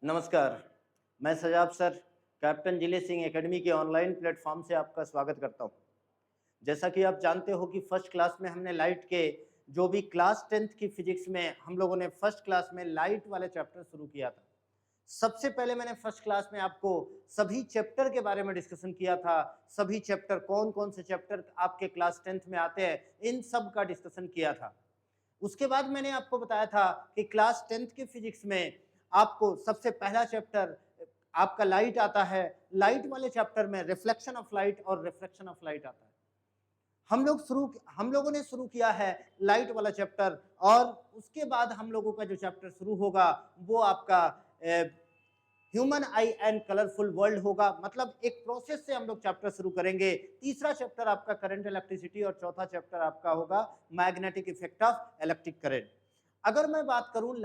नमस्कार, मैं सजाब sir, captain जिले सिंह एकेडमी के ऑनलाइन प्लेटफॉर्म से आपका स्वागत करता हूं। जैसा कि आप जानते हो कि फर्स्ट क्लास में हमने लाइट के जो भी क्लास 10th की फिजिक्स में हम लोगों ने फर्स्ट क्लास में लाइट वाले चैप्टर शुरू किया था। सबसे पहले मैंने फर्स्ट क्लास में आपको सभी चैप्टर के बारे में डिस्कशन किया था। सभी चैप्टर कौन-कौन से चैप्टर आपके क्लास 10th में आते हैं, इन सब का डिस्कशन किया था। उसके बाद मैंने आपको बताया था कि क्लास 10th की फिजिक्स में आपको सबसे पहला चैप्टर आपका लाइट आता है। लाइट वाले चैप्टर में रिफ्लेक्शन ऑफ लाइट और रिफ्रैक्शन ऑफ लाइट आता है। हम लोगों ने शुरू किया है लाइट वाला चैप्टर, और उसके बाद हम लोगों का जो चैप्टर शुरू होगा वो आपका human I and colourful world होगा। मतलब एक प्रोसेस से हम लोग चैप्टर शुरू करेंगे। तीसरा चैप्टर आपका करंट इलेक्ट्रिसिटी और चौथा चैप्टर आपका होगा magnetic effect of electric current. अगर मैं बात करूं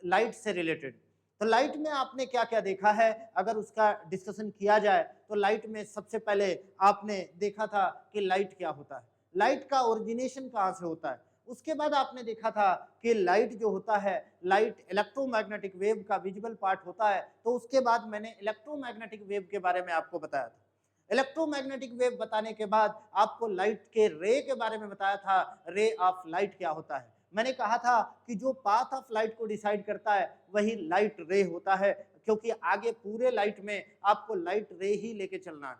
लाइट से रिलेटेड, तो लाइट में आपने क्या क्या देखा है, अगर उसका डिस्कशन किया जाए तो लाइट में सबसे पहले आपने देखा था कि लाइट क्या होता है, लाइट का ओरिजिनेशन कहां से होता है। उसके बाद आपने देखा था कि लाइट जो होता है, लाइट इलेक्ट्रोमैग्नेटिक वेव का विजिबल पार्ट होता है। तो उसके बाद मैंने इलेक्ट्रोमैग्नेटिक वेव के बारे में आपको बताया था। इलेक्ट्रोमैग्नेटिक वेव बताने के बाद आपको लाइट के रे के बारे में बताया था, रे ऑफ लाइट क्या होता है। मैंने कहा था कि जो पाथ ऑफ लाइट को डिसाइड करता है वही लाइट रे होता है, क्योंकि आगे पूरे लाइट में आपको लाइट रे ही लेके चलना है।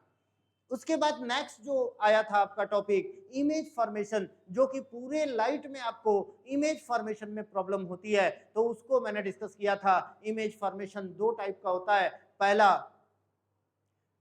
उसके बाद नेक्स्ट जो आया था आपका टॉपिक इमेज फॉर्मेशन, जो कि पूरे लाइट में आपको इमेज फॉर्मेशन में प्रॉब्लम होती है, तो उसको मैंने डिस्कस किया था। इमेज फॉर्मेशन दो टाइप का होता है।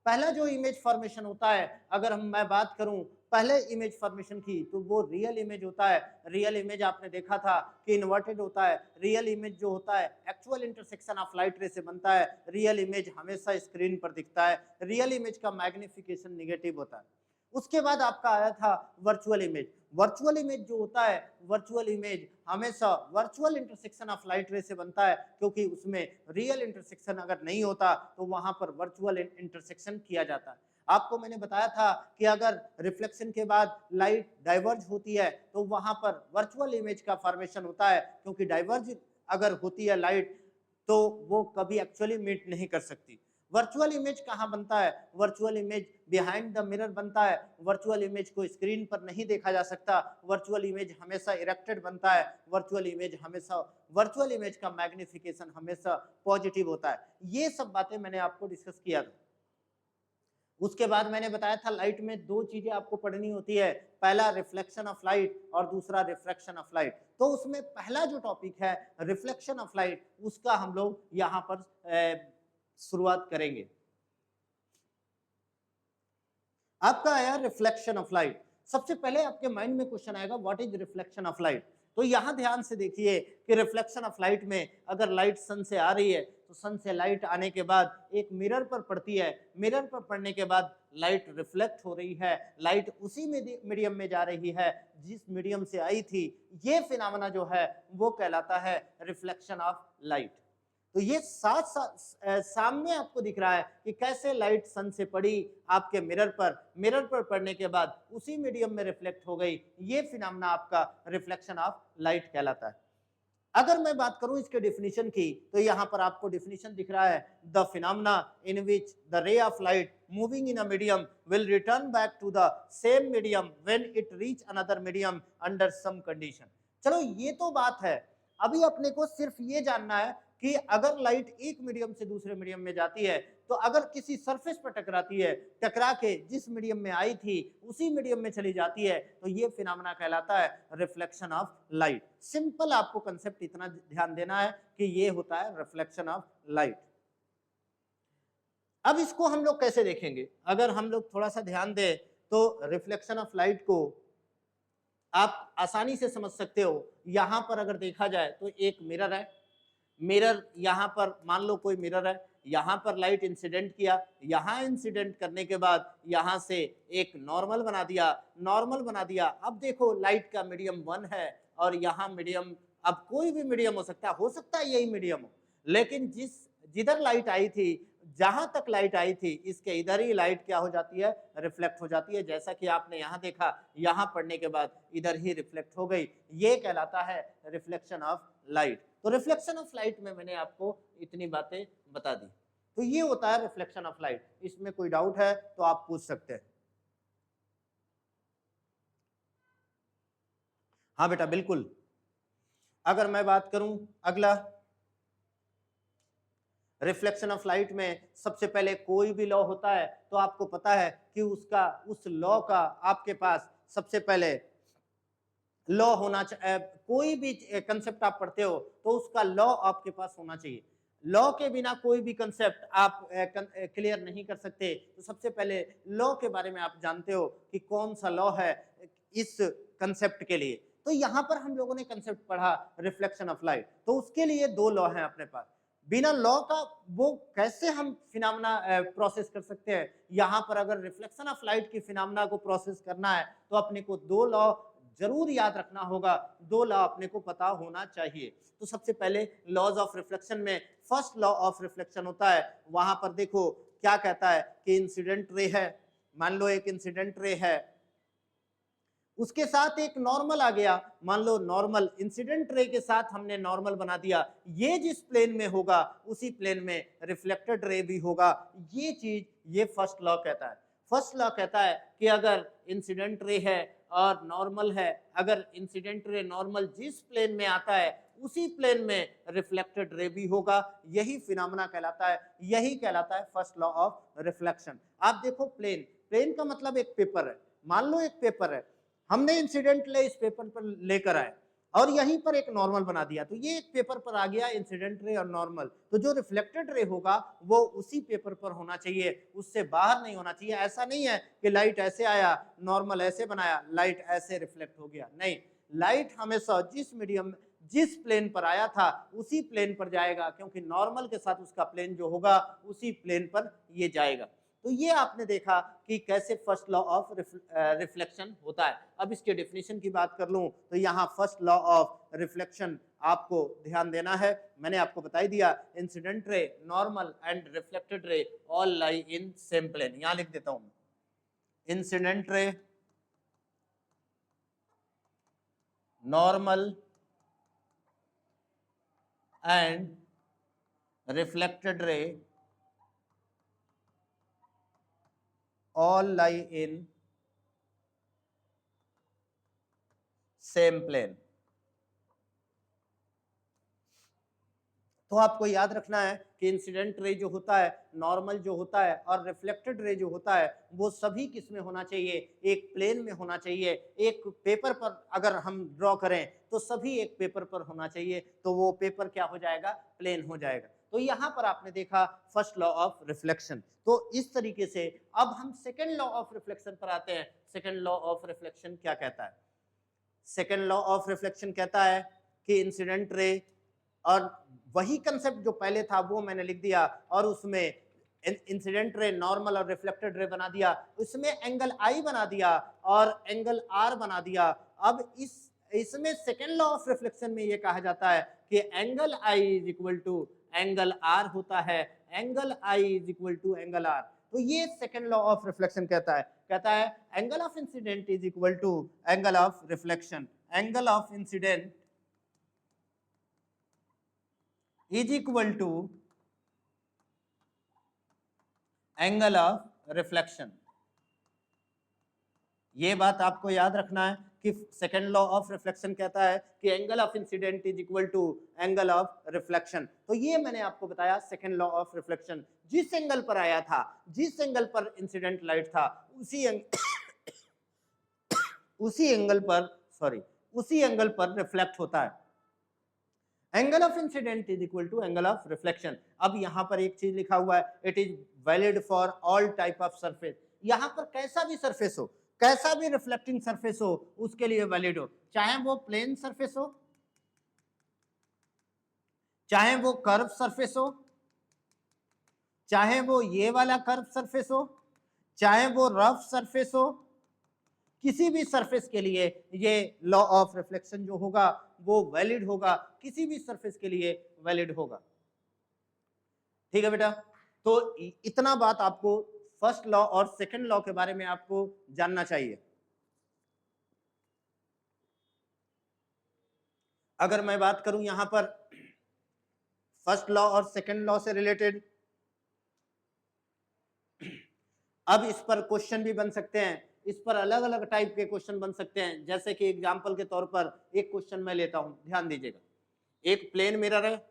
पहला जो इमेज फॉर्मेशन होता है, अगर मैं बात करूं पहले इमेज फॉर्मेशन की, तो वो रियल इमेज होता है। रियल इमेज आपने देखा था कि इन्वर्टेड होता है। रियल इमेज जो होता है एक्चुअल इंटरसेक्शन ऑफ लाइट रे से बनता है। रियल इमेज हमेशा स्क्रीन पर दिखता है। रियल इमेज का मैग्निफिकेशन नेगेटिव होता है। उसके बाद आपका आया था वर्चुअल इमेज। वर्चुअल इमेज जो होता है, वर्चुअल इमेज हमेशा वर्चुअल इंटरसेक्शन ऑफ लाइट रे से बनता है, क्योंकि उसमें रियल इंटरसेक्शन अगर नहीं होता तो वहां पर वर्चुअल इंटरसेक्शन किया जाता है। आपको मैंने बताया था कि अगर रिफ्लेक्शन के बाद लाइट डाइवर्ज होती है तो वहां पर वर्चुअल इमेज का फॉर्मेशन होता है, क्योंकि डाइवर्ज अगर होती है लाइट तो वो कभी एक्चुअली मीट नहीं कर सकती। वर्चुअल इमेज कहाँ बनता है? Virtual image behind the mirror बनता है। वर्चुअल इमेज को स्क्रीन पर नहीं देखा जा सकता। वर्चुअल इमेज हमेशा इरेक्टेड बनता है। वर्चुअल इमेज का मैग्निफिकेशन हमेशा पॉजिटिव होता है। ये सब बातें मैंने आपको डिस्कस किया था। उसके बाद मैंने बताया था लाइट में दो चीजें आपको पढ़नी होती है, पहला रिफ्लेक्शन ऑफ लाइट और दूसरा रिफ्रैक्शन ऑफ लाइट। तो उसमें पहला जो टॉपिक है रिफ्लेक्शन ऑफ लाइट, उसका हम लोग यहाँ पर शुरुआत करेंगे। आपका आया रिफ्लेक्शन ऑफ लाइट। सबसे पहले आपके माइंड में क्वेश्चन आएगा what is reflection of light. तो यहां ध्यान से देखिए कि रिफ्लेक्शन ऑफ लाइट में अगर लाइट सन से आ रही है तो सन से लाइट आने के बाद एक मिरर पर पड़ती है। मिरर पर पड़ने के बाद लाइट रिफ्लेक्ट हो रही है। लाइट उसी मीडियम में जा रही है जिस मीडियम से आई थी। ये फिनोमेना जो है वो कहलाता है रिफ्लेक्शन ऑफ लाइट। तो ये सामने आपको दिख रहा है कि कैसे लाइट सन से पड़ी आपके मिरर पर पड़ने के बाद उसी मीडियम में रिफ्लेक्ट हो गई। ये फिनोमेना आपका रिफ्लेक्शन ऑफ लाइट कहलाता है। अगर मैं बात करूं इसके डिफिनीशन की, तो यहां पर आपको डिफिनीशन दिख रहा है, the phenomena in which the ray of light moving in a medium will return back to the same medium when it reach another medium under some condition. चलो ये तो बात है। अभी अपने को सिर्फ ये जानना है कि अगर लाइट एक मीडियम से दूसरे मीडियम में जाती है, तो अगर किसी सरफेस पर टकराती है, टकरा के जिस मीडियम में आई थी उसी मीडियम में चली जाती है, तो ये फिनोमेना कहलाता है रिफ्लेक्शन ऑफ लाइट। सिंपल आपको कंसेप्ट इतना ध्यान देना है कि ये होता है रिफ्लेक्शन ऑफ लाइट। अब इसको हम लोग कैसे देखेंगे? अगर हम लोग थोड़ा सा ध्यान दें तो रिफ्लेक्शन ऑफ लाइट को आप आसानी से समझ सकते हो। यहां पर अगर देखा जाए तो एक मिरर है। मिरर यहाँ पर मान लो कोई मिरर है, यहाँ पर लाइट इंसिडेंट किया, यहाँ इंसिडेंट करने के बाद यहाँ से एक नॉर्मल बना दिया। अब देखो लाइट का मीडियम 1 है और यहाँ मीडियम, अब कोई भी मीडियम हो सकता है यही मीडियम हो, लेकिन जिधर लाइट आई थी, जहां तक लाइट आई थी, इसके इधर ही लाइट क्या हो जाती है? रिफ्लेक्ट हो जाती है। जैसा कि आपने यहाँ देखा, यहाँ पढ़ने के बाद इधर ही रिफ्लेक्ट हो गई। ये कहलाता है रिफ्लेक्शन ऑफ लाइट। तो रिफ्लेक्शन ऑफ लाइट में मैंने आपको इतनी बातें बता दी। तो ये होता है रिफ्लेक्शन ऑफ लाइट। इसमें कोई डाउट है तो आप पूछ सकते हैं। हाँ बेटा बिल्कुल। अगर मैं बात करूं अगला, रिफ्लेक्शन ऑफ लाइट में सबसे पहले कोई भी लॉ होता है तो आपको पता है कि उसका उस लॉ का आपके पास सबसे पहले लॉ होना चाहिए। कोई भी कंसेप्ट आप पढ़ते हो तो उसका लॉ आपके पास होना चाहिए। लॉ के बिना कोई भी कंसेप्ट आप क्लियर नहीं कर सकते। तो सबसे पहले लॉ के बारे में आप जानते हो कि कौन सा लॉ है इस कंसेप्ट के लिए। तो यहाँ पर हम लोगों ने कंसेप्ट पढ़ा रिफ्लेक्शन ऑफ लाइट, तो उसके लिए दो लॉ हैं अपने पास। बिना लॉ का वो कैसे हम फिनोमेना प्रोसेस कर सकते हैं। यहाँ पर अगर रिफ्लेक्शन ऑफ लाइट की फिनोमेना को प्रोसेस करना है तो अपने को दो लॉ जरूर याद रखना होगा, दो लॉ अपने को पता होना चाहिए। तो सबसे पहले लॉज ऑफ रिफ्लेक्शन में फर्स्ट लॉ ऑफ रिफ्लेक्शन होता है, वहां पर देखो क्या कहता है कि इंसिडेंट रे है, मान लो एक इंसिडेंट रे है, उसके साथ एक नॉर्मल आ गया, मान लो नॉर्मल, इंसिडेंट रे के साथ हमने नॉर्मल बना दिया, ये जिस प्लेन में होगा उसी प्लेन में रिफ्लेक्टेड रे भी होगा। ये चीज ये फर्स्ट लॉ कहता है। फर्स्ट लॉ कहता है कि अगर इंसिडेंट रे है और नॉर्मल है, अगर इंसिडेंट रे नॉर्मल जिस प्लेन में आता है उसी प्लेन में रिफ्लेक्टेड रे भी होगा, यही फिनोमेना कहलाता है, यही कहलाता है फर्स्ट लॉ ऑफ रिफ्लेक्शन। आप देखो प्लेन, प्लेन का मतलब एक पेपर है, मान लो एक पेपर है, हमने इंसिडेंट ले इस पेपर पर लेकर आए और यहीं पर एक नॉर्मल बना दिया, तो ये एक पेपर पर आ गया इंसिडेंट रे और नॉर्मल, तो जो रिफ्लेक्टेड रे होगा वो उसी पेपर पर होना चाहिए, उससे बाहर नहीं होना चाहिए। ऐसा नहीं है कि लाइट ऐसे आया, नॉर्मल ऐसे बनाया, लाइट ऐसे रिफ्लेक्ट हो गया, नहीं, लाइट हमेशा जिस मीडियम जिस प्लेन पर आया था उसी प्लेन पर जाएगा, क्योंकि नॉर्मल के साथ उसका प्लेन जो होगा उसी प्लेन पर ये जाएगा। तो ये आपने देखा कि कैसे फर्स्ट लॉ ऑफ रिफ्लेक्शन होता है। अब इसके डेफिनेशन की बात कर लूं तो यहाँ फर्स्ट लॉ ऑफ रिफ्लेक्शन आपको ध्यान देना है, मैंने आपको बता ही दिया, incident ray, normal and reflected ray all lie in same plane. यहां लिख देता हूं, incident ray, normal and reflected ray all lie in same plane। तो आपको याद रखना है कि इंसिडेंट रे जो होता है, नॉर्मल जो होता है और रिफ्लेक्टेड रे जो होता है, वो सभी किस में होना चाहिए, एक प्लेन में होना चाहिए। एक पेपर पर अगर हम ड्रॉ करें तो सभी एक पेपर पर होना चाहिए, तो वो पेपर क्या हो जाएगा, प्लेन हो जाएगा। तो यहाँ पर आपने देखा फर्स्ट लॉ ऑफ रिफ्लेक्शन। तो इस तरीके से अब हम सेकेंड लॉ ऑफ रिफ्लेक्शन पर आते हैं। सेकेंड लॉ ऑफ रिफ्लेक्शन क्या कहता है? सेकेंड लॉ ऑफ रिफ्लेक्शन कहता है कि इंसिडेंट रे, और वही कंसेप्ट जो पहले था वो मैंने लिख दिया, और उसमें इंसिडेंट रे, नॉर्मल और रिफ्लेक्टेड रे बना दिया, उसमें एंगल आई बना दिया और एंगल आर बना दिया। अब इसमें सेकेंड लॉ ऑफ रिफ्लेक्शन में ये कहा जाता है कि angle i is equal to angle r होता है, angle i is equal to angle r. तो ये सेकेंड लॉ ऑफ रिफ्लेक्शन कहता है angle of incidence is equal to angle of reflection, angle of incidence is equal to angle of reflection. ये बात आपको याद रखना है कि सेकेंड लॉ ऑफ रिफ्लेक्शन कहता है कि angle of incidence is equal to angle of reflection. तो ये मैंने आपको बताया सेकेंड लॉ ऑफ रिफ्लेक्शन, जिस एंगल पर आया था, जिस एंगल पर इंसिडेंट लाइट था, उसी एंगल पर रिफ्लेक्ट होता है। Angle of incidence is equal to angle of reflection. अब यहां पर एक चीज लिखा हुआ है, it is valid for all type of surface. यहां पर कैसा भी सरफेस हो, कैसा भी रिफ्लेक्टिंग सरफेस हो, उसके लिए वैलिड हो, चाहे वो प्लेन सरफेस हो, चाहे वो कर्व सरफेस हो, चाहे वो ये वाला कर्व सरफेस हो, चाहे वो रफ सरफेस हो, किसी भी सरफेस के लिए ये लॉ ऑफ रिफ्लेक्शन जो होगा वो वैलिड होगा, किसी भी सरफेस के लिए वैलिड होगा। ठीक है बेटा, तो इतना बात आपको फर्स्ट लॉ और सेकंड लॉ के बारे में आपको जानना चाहिए। अगर मैं बात करूं यहां पर फर्स्ट लॉ और सेकंड लॉ से रिलेटेड। अब इस पर क्वेश्चन भी बन सकते हैं, इस पर अलग अलग टाइप के क्वेश्चन बन सकते हैं। जैसे कि एग्जांपल के तौर पर एक क्वेश्चन मैं लेता हूं, ध्यान दीजिएगा। एक प्लेन मिरर है,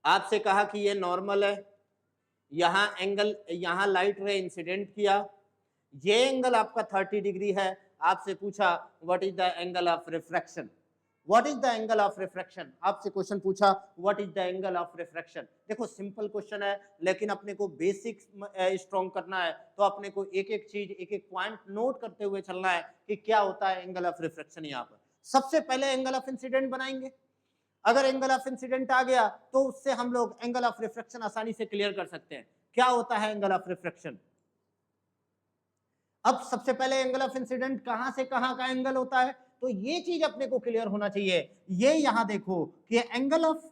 आपसे कहा कि ये नॉर्मल है, यहाँ एंगल, यहाँ लाइट रे इंसिडेंट किया, ये एंगल आपका 30 डिग्री है। आपसे पूछा what is the angle of refraction, what is the angle of refraction, आपसे क्वेश्चन पूछा what is the angle of refraction. देखो सिंपल क्वेश्चन है, लेकिन अपने को बेसिक स्ट्रॉन्ग करना है, तो अपने को एक एक चीज, एक एक पॉइंट नोट करते हुए चलना है कि क्या होता है एंगल ऑफ रिफ्रैक्शन। यहाँ पर सबसे पहले एंगल ऑफ इंसिडेंट बनाएंगे। अगर एंगल ऑफ इंसिडेंट आ गया तो उससे हम लोग एंगल ऑफ रिफ्रैक्शन आसानी से क्लियर कर सकते हैं। क्या होता है एंगल ऑफ रिफ्रैक्शन? अब सबसे पहले एंगल ऑफ इंसिडेंट कहां से कहां का एंगल होता है, तो ये चीज अपने को क्लियर होना चाहिए। ये यहां देखो कि एंगल ऑफ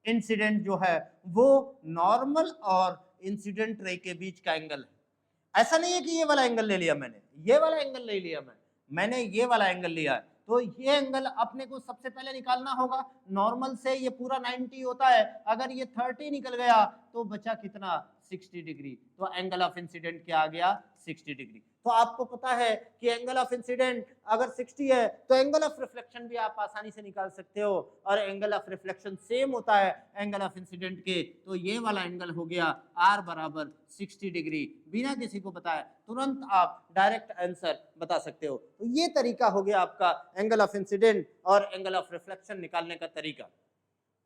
इंसिडेंट जो है वो नॉर्मल और इंसिडेंट रे के बीच का एंगल है। ऐसा नहीं है कि ये वाला एंगल ले लिया मैंने, ये वाला एंगल नहीं लिया मैंने ये वाला एंगल लिया है। तो ये एंगल अपने को सबसे पहले निकालना होगा। नॉर्मल से ये पूरा 90 होता है, अगर ये 30 निकल गया तो बचा कितना, 60 डिग्री। तो एंगल ऑफ इंसिडेंट क्या आ गया, 60 डिग्री। तो आपको पता है कि एंगल ऑफ इंसिडेंट अगर 60 है तो एंगल ऑफ रिफ्लेक्शन भी आप आसानी से निकाल सकते हो, और एंगल ऑफ रिफ्लेक्शन सेम होता है एंगल ऑफ इंसिडेंट के। तो ये वाला एंगल हो गया R बराबर 60 डिग्री। बिना किसी को बताए तुरंत आप डायरेक्ट आंसर बता सकते हो। तो ये तरीका हो गया आपका एंगल ऑफ इंसिडेंट और एंगल ऑफ रिफ्लेक्शन निकालने का तरीका।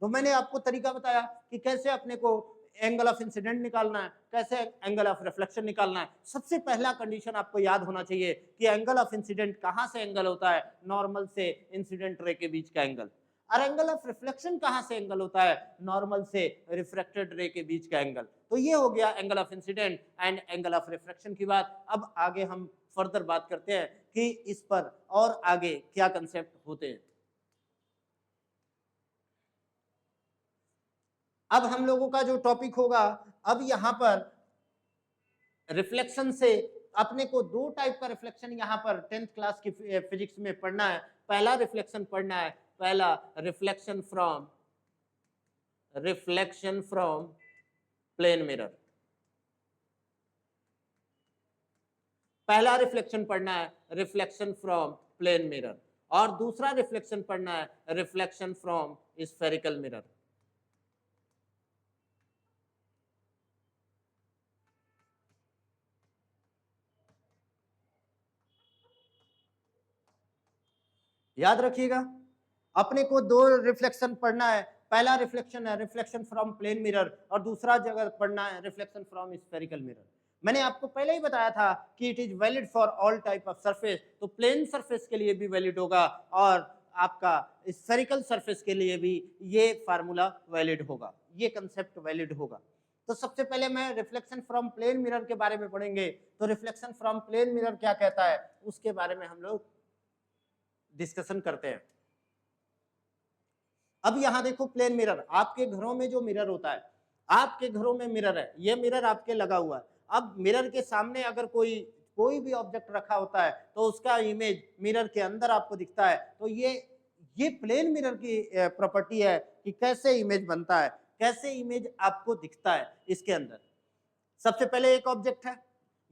तो मैंने आपको तरीका बताया कि कैसे अपने को एंगल ऑफ इंसिडेंट निकालना है, कैसे एंगल ऑफ रिफ्लेक्शन निकालना है। सबसे पहला कंडीशन आपको याद होना चाहिए कि एंगल ऑफ इंसिडेंट कहां से एंगल होता है, नॉर्मल से इंसिडेंट रे के बीच का एंगल। और एंगल ऑफ रिफ्लेक्शन कहां से एंगल होता है, नॉर्मल से रिफ्रैक्टेड रे के बीच का एंगल। तो ये हो गया angle of incident and angle of reflection की बात। अब आगे हम फर्दर बात करते हैं कि इस पर और आगे क्या कंसेप्ट होते हैं। अब हम लोगों का जो टॉपिक होगा, अब यहाँ पर रिफ्लेक्शन से अपने को दो टाइप का रिफ्लेक्शन यहाँ पर 10th क्लास की फिजिक्स में पढ़ना है। पहला रिफ्लेक्शन पढ़ना है, पहला रिफ्लेक्शन फ्रॉम प्लेन मिरर। पहला रिफ्लेक्शन पढ़ना है रिफ्लेक्शन फ्रॉम प्लेन मिरर, और दूसरा रिफ्लेक्शन पढ़ना है रिफ्लेक्शन फ्रॉम स्फेरिकल मिरर। याद रखिएगा, अपने को दो रिफ्लेक्शन पढ़ना है। पहला रिफ्लेक्शन है रिफ्लेक्शन फ्रॉम प्लेन मिरर, और दूसरा जगह पढ़ना है रिफ्लेक्शन फ्रॉम स्फेरिकल मिरर। मैंने आपको पहले ही बताया था कि it is valid for all type of surface. तो प्लेन सरफेस के लिए भी वैलिड होगा, और आपका स्फेरिकल सरफेस के लिए भी ये फार्मूला वैलिड होगा, ये कंसेप्ट वैलिड होगा। तो सबसे पहले मैं रिफ्लेक्शन फ्रॉम प्लेन मिरर के बारे में पढ़ेंगे। तो रिफ्लेक्शन फ्रॉम प्लेन मिरर क्या कहता है उसके बारे में हम लोग डिस्कशन करते हैं। अब यहां देखो प्लेन मिरर, आपके घरों में जो मिरर होता है, आपके घरों में मिरर है, ये मिरर आपके लगा हुआ है। अब मिरर के सामने अगर कोई भी ऑब्जेक्ट रखा होता है तो उसका इमेज मिरर के अंदर आपको दिखता है। तो ये प्लेन मिरर की प्रॉपर्टी है कि कैसे इमेज बनता है, कैसे इमेज आपको दिखता है इसके अंदर। सबसे पहले एक ऑब्जेक्ट है,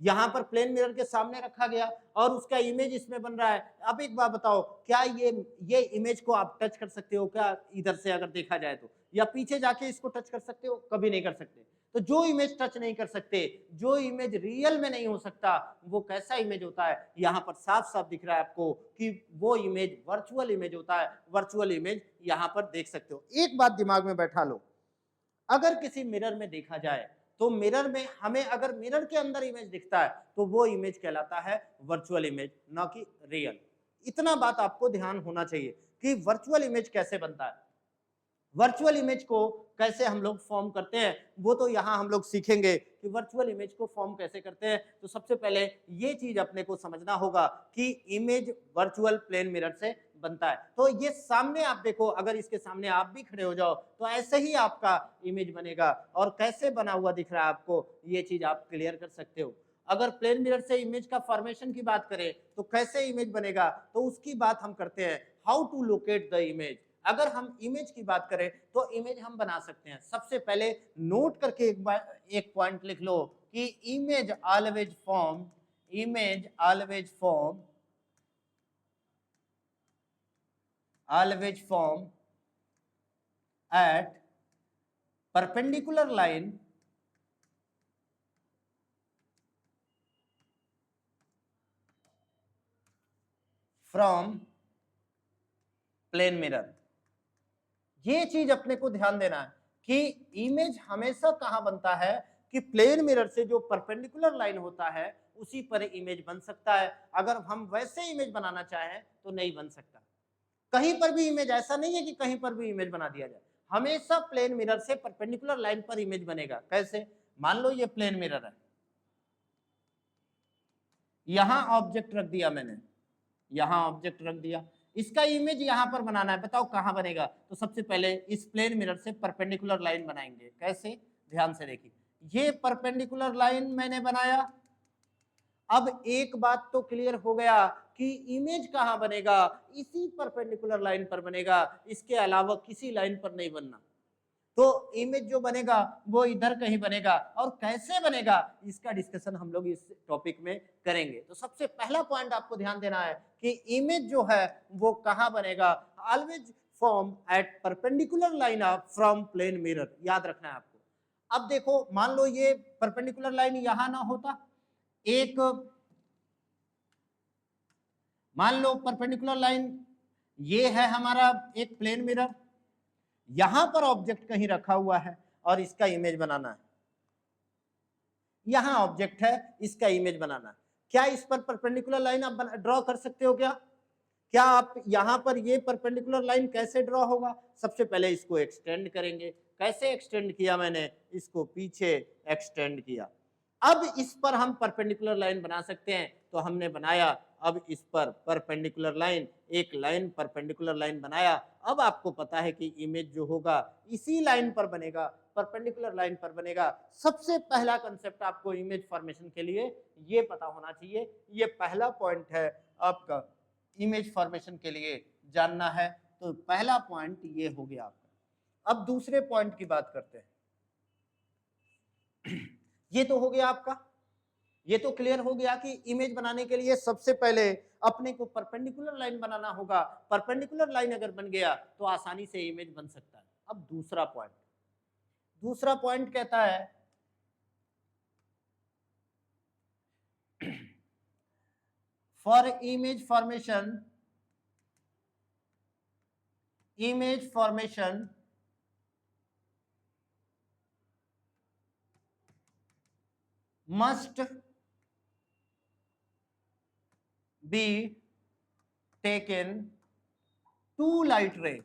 यहाँ पर प्लेन मिरर के सामने रखा गया और उसका इमेज इसमें बन रहा है। अब एक बात बताओ, क्या ये इमेज को आप टच कर सकते हो क्या, इधर से अगर देखा जाए तो, या पीछे जाके इसको टच कर सकते हो? कभी नहीं कर सकते। तो जो इमेज टच नहीं कर सकते, जो इमेज रियल में नहीं हो सकता, वो कैसा इमेज होता है? यहाँ पर साफ साफ दिख रहा है आपको कि वो इमेज वर्चुअल इमेज होता है। वर्चुअल इमेज यहाँ पर देख सकते हो। एक बात दिमाग में बैठा लो, अगर किसी मिरर में देखा जाए तो मिरर में हमें अगर मिरर के अंदर इमेज दिखता है तो वो इमेज कहलाता है वर्चुअल इमेज, ना कि रियल। इतना बात आपको ध्यान होना चाहिए कि वर्चुअल इमेज कैसे बनता है, वर्चुअल इमेज को कैसे हम लोग फॉर्म करते हैं, वो तो यहाँ हम लोग सीखेंगे कि वर्चुअल इमेज को फॉर्म कैसे करते हैं। तो सबसे पहले ये चीज अपने को समझना होगा कि इमेज वर्चुअल प्लेन मिरर से बनता है। तो ये सामने आप देखो, अगर इसके सामने आप भी खड़े हो जाओ तो ऐसे ही आपका इमेज बनेगा। और कैसे बना हुआ दिख रहा है आपको, ये चीज आप क्लियर कर सकते हो। अगर प्लेन मिरर से इमेज का फॉर्मेशन की बात करें तो कैसे इमेज बनेगा, तो उसकी बात हम करते हैं, how to locate the image. अगर हम इमेज की बात करें तो इमेज हम बना सकते हैं। सबसे पहले नोट करके एक पॉइंट लिख लो कि image always form at perpendicular line from plane mirror। ये चीज अपने को ध्यान देना है कि इमेज हमेशा कहां बनता है कि प्लेन मिरर से जो परपेंडिकुलर लाइन होता है उसी पर इमेज बन सकता है। अगर हम वैसे इमेज बनाना चाहें तो नहीं बन सकता। कहीं पर भी इमेज, ऐसा नहीं है कि कहीं पर भी इमेज बना दिया जाए, हमेशा प्लेन मिरर से परपेंडिकुलर लाइन पर इमेज बनेगा। कैसे? मान लो ये प्लेन मिरर है, यहां ऑब्जेक्ट रख दिया मैंने, यहां ऑब्जेक्ट रख दिया, इसका इमेज यहां पर बनाना है, बताओ कहां बनेगा? तो सबसे पहले इस प्लेन मिरर से परपेंडिकुलर लाइन बनाएंगे। कैसे? ध्यान से देखिए, ये परपेंडिकुलर लाइन मैंने बनाया। अब एक बात तो क्लियर हो गया कि इमेज कहां बनेगा, इसी परपेंडिकुलर लाइन पर बनेगा, इसके अलावा किसी लाइन पर नहीं बनना। तो इमेज जो बनेगा वो इधर कहीं बनेगा, और कैसे बनेगा इसका डिस्कशन हम लोग इस टॉपिक में करेंगे। तो सबसे पहला पॉइंट आपको ध्यान देना है कि इमेज जो है वो कहां बनेगा, always form at perpendicular line from plane mirror, याद रखना है आपको। अब देखो, मान लो ये परपेंडिकुलर लाइन यहां ना होता, एक मान लो परपेंडिकुलर लाइन ये है हमारा एक प्लेन मिरर, यहां पर ऑब्जेक्ट कहीं रखा हुआ है और इसका इमेज बनाना है। यहां ऑब्जेक्ट है, इसका इमेज बनाना है। क्या इस पर परपेंडिकुलर लाइन आप ड्रॉ कर सकते हो? क्या आप यहां पर ये परपेंडिकुलर लाइन कैसे ड्रॉ होगा? सबसे पहले इसको एक्सटेंड करेंगे। कैसे एक्सटेंड किया मैंने? इसको पीछे एक्सटेंड किया। अब इस पर हम परपेंडिकुलर लाइन बना सकते हैं, तो हमने बनाया। अब इस पर परपेंडिकुलर लाइन, एक लाइन परपेंडिकुलर लाइन बनाया। अब आपको पता है कि इमेज जो होगा इसी लाइन पर बनेगा, परपेंडिकुलर लाइन पर बनेगा। सबसे पहला कंसेप्ट आपको इमेज फॉर्मेशन के लिए ये पता होना चाहिए। ये पहला पॉइंट है आपका इमेज फॉर्मेशन के लिए जानना है। तो पहला पॉइंट ये हो गया आपका। अब दूसरे पॉइंट की बात करते हैं। ये तो हो गया आपका, ये तो क्लियर हो गया कि इमेज बनाने के लिए सबसे पहले अपने को परपेंडिकुलर लाइन बनाना होगा। परपेंडिकुलर लाइन अगर बन गया तो आसानी से इमेज बन सकता है। अब दूसरा पॉइंट कहता है for image formation must be taken to light ray.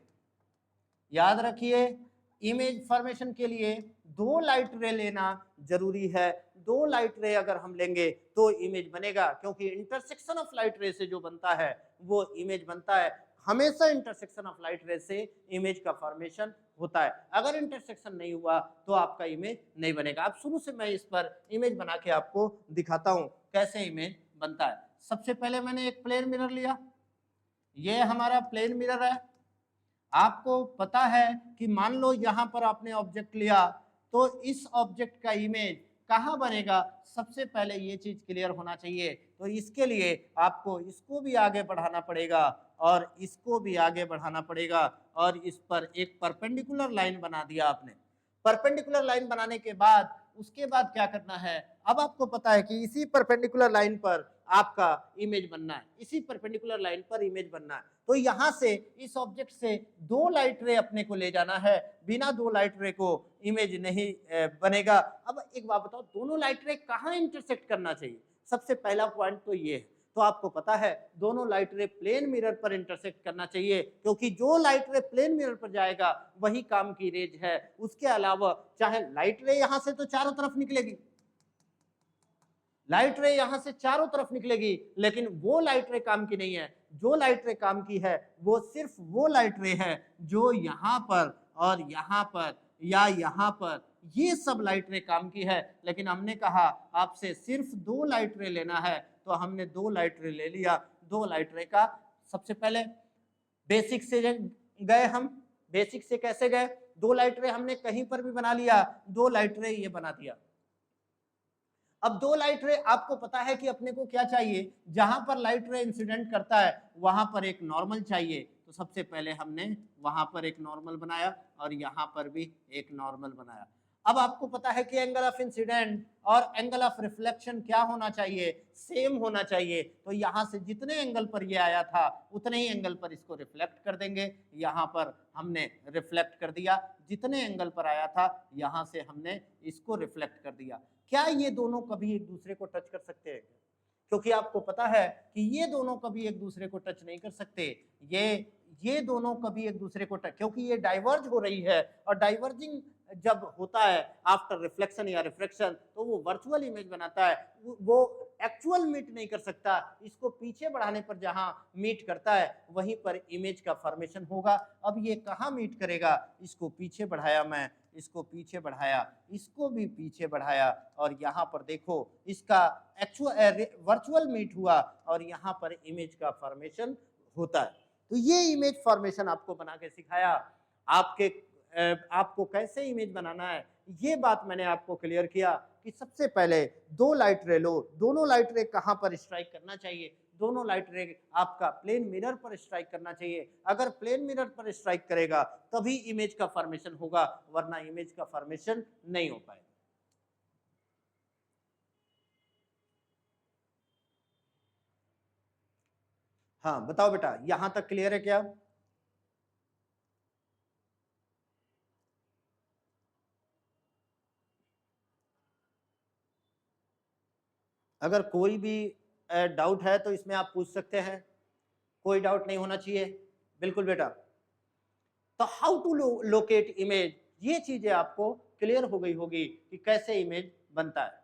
याद रखिए, इमेज फॉर्मेशन के लिए 2 लाइट रे लेना जरूरी है। 2 लाइट रे अगर हम लेंगे तो इमेज बनेगा, क्योंकि इंटरसेक्शन ऑफ लाइट रे से जो बनता है वो इमेज बनता है। हमेशा इंटरसेक्शन ऑफ लाइट रे से इमेज का फॉर्मेशन होता है। अगर इंटरसेक्शन नहीं हुआ तो आपका इमेज नहीं बनेगा। अब शुरू से मैं इस पर इमेज बना के आपको दिखाता हूं कैसे इमेज बनता है। सबसे पहले मैंने एक प्लेन मिरर लिया, ये हमारा प्लेन मिरर है। आपको पता है कि मान लो यहां पर आपने ऑब्जेक्ट लिया, तो इस ऑब्जेक्ट का इमेज कहां बनेगा, सबसे पहले ये चीज क्लियर होना चाहिए। तो इसके लिए आपको इसको भी आगे बढ़ाना पड़ेगा और इसको भी आगे बढ़ाना पड़ेगा, और इस पर एक परपेंडिकुलर लाइन बना दिया आपने। परपेंडिकुलर लाइन बनाने के बाद उसके बाद क्या करना है, अब आपको पता है कि इसी परपेंडिकुलर लाइन पर आपका इमेज बनना है, इसी परपेंडिकुलर लाइन पर इमेज बनना है। तो यहां से इस ऑब्जेक्ट से 2 लाइट रे अपने को ले जाना है, बिना 2 लाइट रे को इमेज नहीं बनेगा। अब एक बात बताओ, दोनों लाइट रे कहां इंटरसेक्ट करना चाहिए? सबसे पहला पॉइंट तो ये है। तो आपको पता है दोनों लाइट रे प्लेन मिरर पर इंटरसेक्ट करना चाहिए, क्योंकि जो लाइट रे प्लेन मिरर पर जाएगा वही काम की रेज है। उसके अलावा चाहे लाइट रे यहां से तो चारों तरफ निकलेगी, लाइट रे यहां से चारों तरफ निकलेगी, लेकिन वो लाइट रे काम की नहीं है। जो लाइट रे काम की है वो सिर्फ वो लाइट रे है जो यहां पर और यहां पर या यहां पर, ये सब लाइट रे काम की है। लेकिन हमने कहा आपसे सिर्फ 2 लाइट रे लेना है, तो हमने 2 लाइट रे ले लिया। 2 लाइट रे का सबसे पहले बेसिक से गए हम बेसिक से कैसे गए, दो लाइट रे हमने कहीं पर भी बना लिया, दो लाइट रे ये बना दिया। अब दो लाइट रे आपको पता है कि अपने को क्या चाहिए, जहां पर लाइट रे इंसिडेंट करता है वहां पर एक नॉर्मल चाहिए। तो सबसे पहले हमने वहां पर एक नॉर्मल बनाया और यहां पर भी एक नॉर्मल बनाया। अब आपको पता है कि एंगल ऑफ इंसिडेंट और एंगल ऑफ रिफ्लेक्शन क्या होना चाहिए, सेम होना चाहिए। तो यहां से जितने एंगल पर ये आया था उतने ही एंगल पर इसको रिफ्लेक्ट कर देंगे। यहां पर हमने रिफ्लेक्ट कर दिया, जितने एंगल पर आया था यहां से हमने इसको रिफ्लेक्ट कर दिया। क्या ये दोनों कभी एक दूसरे को टच कर सकते हैं? क्योंकि आपको पता है कि ये दोनों कभी एक दूसरे को टच नहीं कर सकते। ये दोनों कभी एक दूसरे को टच, क्योंकि ये डाइवर्ज हो रही है, और डाइवर्जिंग जब होता है आफ्टर रिफ्लेक्शन या रिफ्रैक्शन तो वो वर्चुअल इमेज बनाता है, वो एक्चुअल मीट नहीं कर सकता। इसको पीछे बढ़ाने पर जहां मीट करता है वहीं पर इमेज का फॉर्मेशन होगा। अब ये कहां मीट करेगा, इसको पीछे बढ़ाया मैं, इसको पीछे बढ़ाया, इसको भी पीछे बढ़ाया, और यहाँ पर देखो इसका एक्चुअल वर्चुअल मीट हुआ और यहाँ पर इमेज का फॉर्मेशन होता है। तो ये इमेज फॉर्मेशन आपको बना के सिखाया। आपको कैसे इमेज बनाना है ये बात मैंने आपको क्लियर किया कि सबसे पहले दो लाइट रे लो, दोनों लाइट रे कहां पर स्ट्राइक करना चाहिए, दोनों लाइट रे आपका प्लेन मिरर पर स्ट्राइक करना चाहिए। अगर प्लेन मिरर पर स्ट्राइक करेगा तभी इमेज का फॉर्मेशन होगा, वरना इमेज का फॉर्मेशन नहीं हो पाएगा। हाँ बताओ बेटा, यहां तक क्लियर है क्या? अगर कोई भी डाउट है तो इसमें आप पूछ सकते हैं, कोई डाउट नहीं होना चाहिए। बिल्कुल बेटा। तो हाउ टू लोकेट इमेज, ये चीजें आपको क्लियर हो गई होगी कि कैसे इमेज बनता है।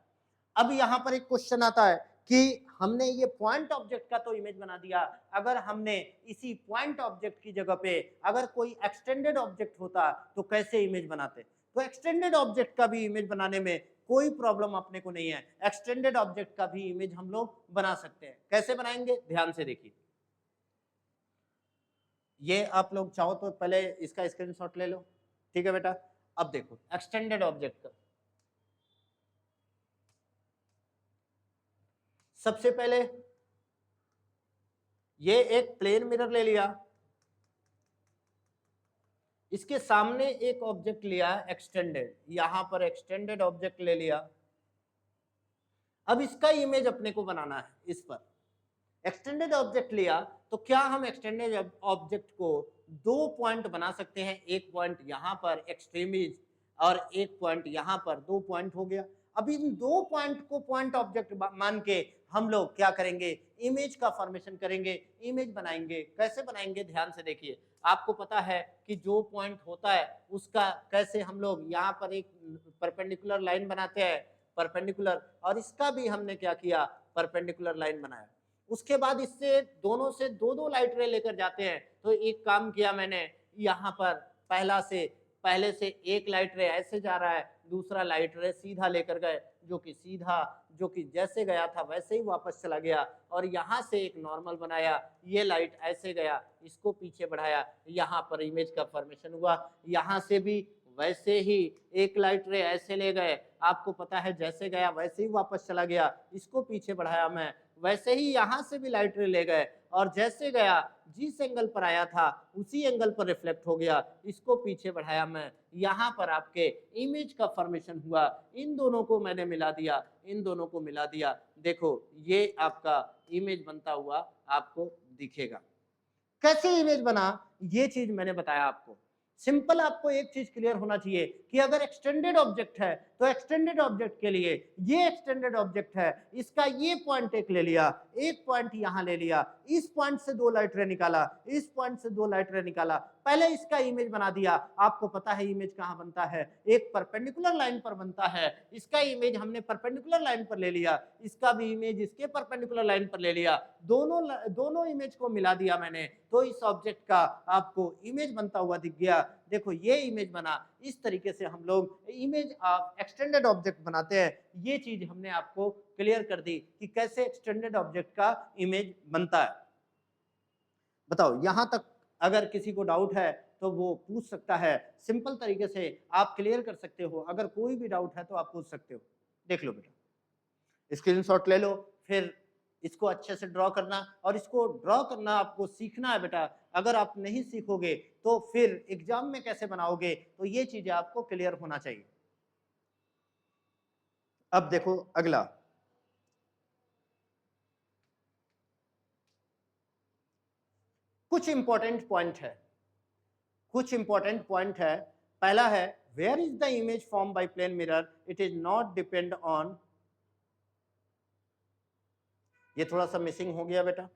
अब यहाँ पर एक क्वेश्चन आता है कि हमने ये पॉइंट ऑब्जेक्ट का तो इमेज बना दिया, अगर हमने इसी पॉइंट ऑब्जेक्ट की जगह पे अगर कोई एक्सटेंडेड ऑब्जेक्ट होता तो कैसे इमेज बनाते? तो एक्सटेंडेड ऑब्जेक्ट का भी इमेज बनाने में कोई प्रॉब्लम अपने को नहीं है। एक्सटेंडेड ऑब्जेक्ट का भी इमेज हम लोग बना सकते हैं। कैसे बनाएंगे, ध्यान से देखिए। ये आप लोग चाहो तो पहले इसका स्क्रीनशॉट ले लो, ठीक है बेटा। अब देखो एक्सटेंडेड ऑब्जेक्ट का, सबसे पहले ये एक प्लेन मिरर ले लिया, इसके सामने एक ऑब्जेक्ट लिया एक्सटेंडेड, यहां पर एक्सटेंडेड ऑब्जेक्ट ले लिया। अब इसका इमेज अपने को बनाना है। इस पर एक्सटेंडेड ऑब्जेक्ट लिया तो क्या हम एक्सटेंडेड ऑब्जेक्ट को दो पॉइंट बना सकते हैं, एक पॉइंट यहां पर एक्सट्रीमिज और एक पॉइंट यहां पर, दो पॉइंट हो गया। अब इन दो पॉइंट को पॉइंट ऑब्जेक्ट मान के हम लोग क्या करेंगे, इमेज का फॉर्मेशन करेंगे, इमेज बनाएंगे। कैसे बनाएंगे, ध्यान से देखिए। आपको पता है कि जो पॉइंट होता है उसका कैसे हम लोग यहाँ पर एक परपेंडिकुलर लाइन बनाते हैं, परपेंडिकुलर, और इसका भी हमने क्या किया, परपेंडिकुलर लाइन बनाया। उसके बाद इससे दोनों से दो दो लाइट रे लेकर जाते हैं। तो एक काम किया मैंने, यहाँ पर पहले से एक लाइट रे ऐसे जा रहा है, दूसरा लाइट रे सीधा लेकर गए, जो कि जैसे गया था वैसे ही वापस चला गया, और यहाँ से एक नॉर्मल बनाया, ये लाइट ऐसे गया, इसको पीछे बढ़ाया, यहाँ पर इमेज का फॉर्मेशन हुआ। यहाँ से भी वैसे ही एक लाइट रे ऐसे ले गए, आपको पता है जैसे गया वैसे ही वापस चला गया, इसको पीछे बढ़ाया मैं, वैसे ही यहाँ से भी लाइट रे ले गए, और जैसे गया जिस एंगल पर आया था उसी एंगल पर रिफ्लेक्ट हो गया, इसको पीछे बढ़ाया मैं, यहाँ पर आपके इमेज का फॉर्मेशन हुआ। इन दोनों को मैंने मिला दिया, इन दोनों को मिला दिया, देखो ये आपका इमेज बनता हुआ आपको दिखेगा। कैसे इमेज बना ये चीज मैंने बताया आपको। सिंपल आपको एक चीज क्लियर होना चाहिए कि अगर एक्सटेंडेड ऑब्जेक्ट है तो एक्सटेंडेड ऑब्जेक्ट के लिए ये एक्सटेंडेड ऑब्जेक्ट है, इसका ये पॉइंट एक ले लिया, एक पॉइंट यहां ले लिया, इस पॉइंट से दो लाइट रे निकाला, इस पॉइंट से दो लाइट रे निकाला, पहले इसका इमेज बना दिया। आपको पता है इमेज कहां बनता है, एक परपेंडिकुलर लाइन पर बनता है। इसका इमेज हमने परपेंडिकुलर लाइन पर ले लिया, इसका भी इमेज इसके परपेंडिकुलर लाइन पर ले लिया, दोनों इमेज को मिला दिया मैंने, तो इस ऑब्जेक्ट का आपको इमेज बनता हुआ दिख गया। देखो ये इमेज बना। इस तरीके से हम लोग इमेज एक्सटेंडेड ऑब्जेक्ट बनाते हैं। ये चीज हमने आपको क्लियर कर दी कि कैसे एक्सटेंडेड ऑब्जेक्ट का इमेज बनता है। बताओ यहां तक अगर किसी को डाउट है तो वो पूछ सकता है, सिंपल तरीके से आप क्लियर कर सकते हो। अगर कोई भी डाउट है तो आप पूछ सकते हो। देख लो बेटा, स्क्रीनशॉट ले लो, फिर इसको अच्छे से ड्रॉ करना, और इसको ड्रॉ करना आपको सीखना है बेटा। अगर आप नहीं सीखोगे तो फिर एग्जाम में कैसे बनाओगे, तो ये चीजें आपको क्लियर होना चाहिए। अब देखो अगला, कुछ इंपॉर्टेंट पॉइंट है, कुछ इंपॉर्टेंट पॉइंट है। पहला है, where is the image form by plane mirror, it is not depend on. ये थोड़ा सा मिसिंग हो गया बेटा।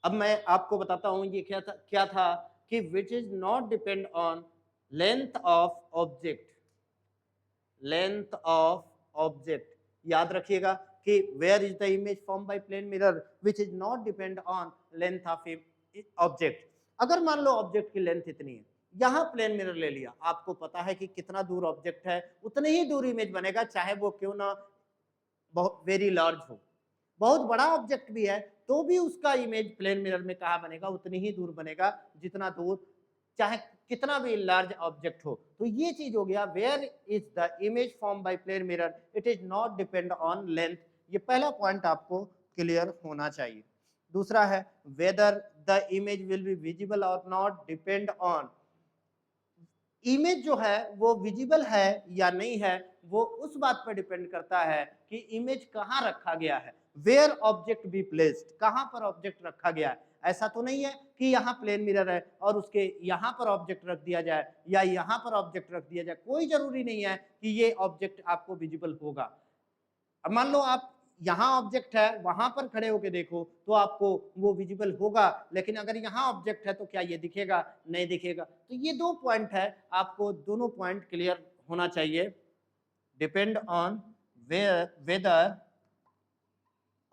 अब मैं आपको बताता हूं ये क्या था कि which is not depend on length of object, length of object. याद रखिएगा कि where is the image form by plane mirror which is not depend on length of object. अगर मान लो ऑब्जेक्ट की लेंथ इतनी है, यहां प्लेन मिरर ले लिया, आपको पता है कि कितना दूर ऑब्जेक्ट है, उतनी ही दूर इमेज बनेगा, चाहे वो क्यों ना बहुत वेरी लार्ज हो। बहुत बड़ा ऑब्जेक्ट भी है तो भी उसका इमेज प्लेन मिरर में कहाँ बनेगा, उतनी ही दूर बनेगा जितना दूर, चाहे कितना भी लार्ज ऑब्जेक्ट हो। तो ये चीज हो गया, where is the image form by plane mirror, it is not depend on length. ये पहला पॉइंट आपको क्लियर होना चाहिए। दूसरा है, whether the image will be visible और नॉट डिपेंड ऑन। इमेज जो है वो विजिबल है या नहीं है, वो उस बात पर डिपेंड करता है कि इमेज कहाँ रखा गया है। वेयर ऑब्जेक्ट बी प्लेस्ड, कहाँ पर ऑब्जेक्ट रखा गया है। ऐसा तो नहीं है कि यहाँ प्लेन मिरर है और उसके यहाँ पर ऑब्जेक्ट रख दिया जाए या यहाँ पर ऑब्जेक्ट रख दिया जाए, कोई जरूरी नहीं है कि ये ऑब्जेक्ट आपको विजिबल होगा। अब मान लो आप यहाँ ऑब्जेक्ट है, वहां पर खड़े होके देखो तो आपको वो विजिबल होगा, लेकिन अगर यहाँ ऑब्जेक्ट है तो क्या ये दिखेगा, नहीं दिखेगा। तो ये दो पॉइंट है, आपको दोनों पॉइंट क्लियर होना चाहिए। Depend on whether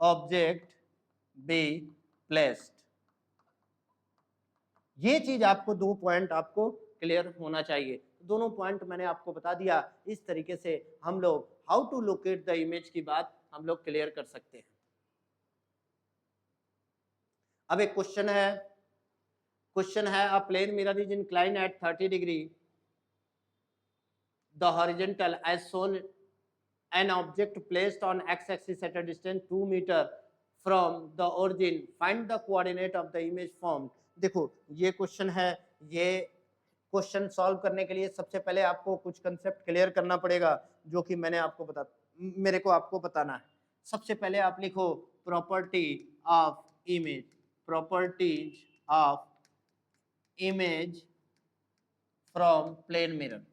object be placed, ये चीज आपको, दो पॉइंट आपको क्लियर होना चाहिए। दोनों पॉइंट मैंने आपको बता दिया। इस तरीके से हम लोग how to locate the image की बात हम लोग क्लियर कर सकते हैं। अब एक क्वेश्चन है, क्वेश्चन है, a plane mirror is incline at 30 degree the horizontal as shown, an object placed on x-axis at a distance 2 meter from the origin, find the coordinate of the image formed। देखो ये question है, ये question solve करने के लिए सबसे पहले आपको कुछ कंसेप्ट क्लियर करना पड़ेगा, जो कि मेरे को आपको बताना है। सबसे पहले आप लिखो property of image, properties of image from plane mirror.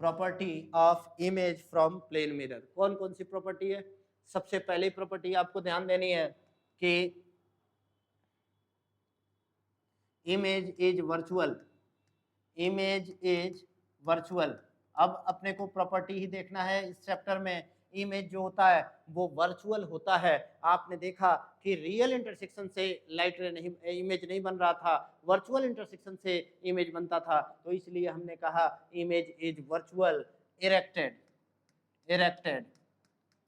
Property of image from plane mirror, कौन कौन सी प्रॉपर्टी है। सबसे पहली प्रॉपर्टी आपको ध्यान देनी है कि image is virtual, image is virtual. अब अपने को प्रॉपर्टी ही देखना है इस चैप्टर में। इमेज जो होता है वो वर्चुअल होता है। आपने देखा कि रियल इंटरसेक्शन से लाइट रे नहीं, इमेज नहीं बन रहा था, वर्चुअल इंटरसेक्शन से इमेज बनता था। तो इसलिए हमने कहा image is virtual erected, erected.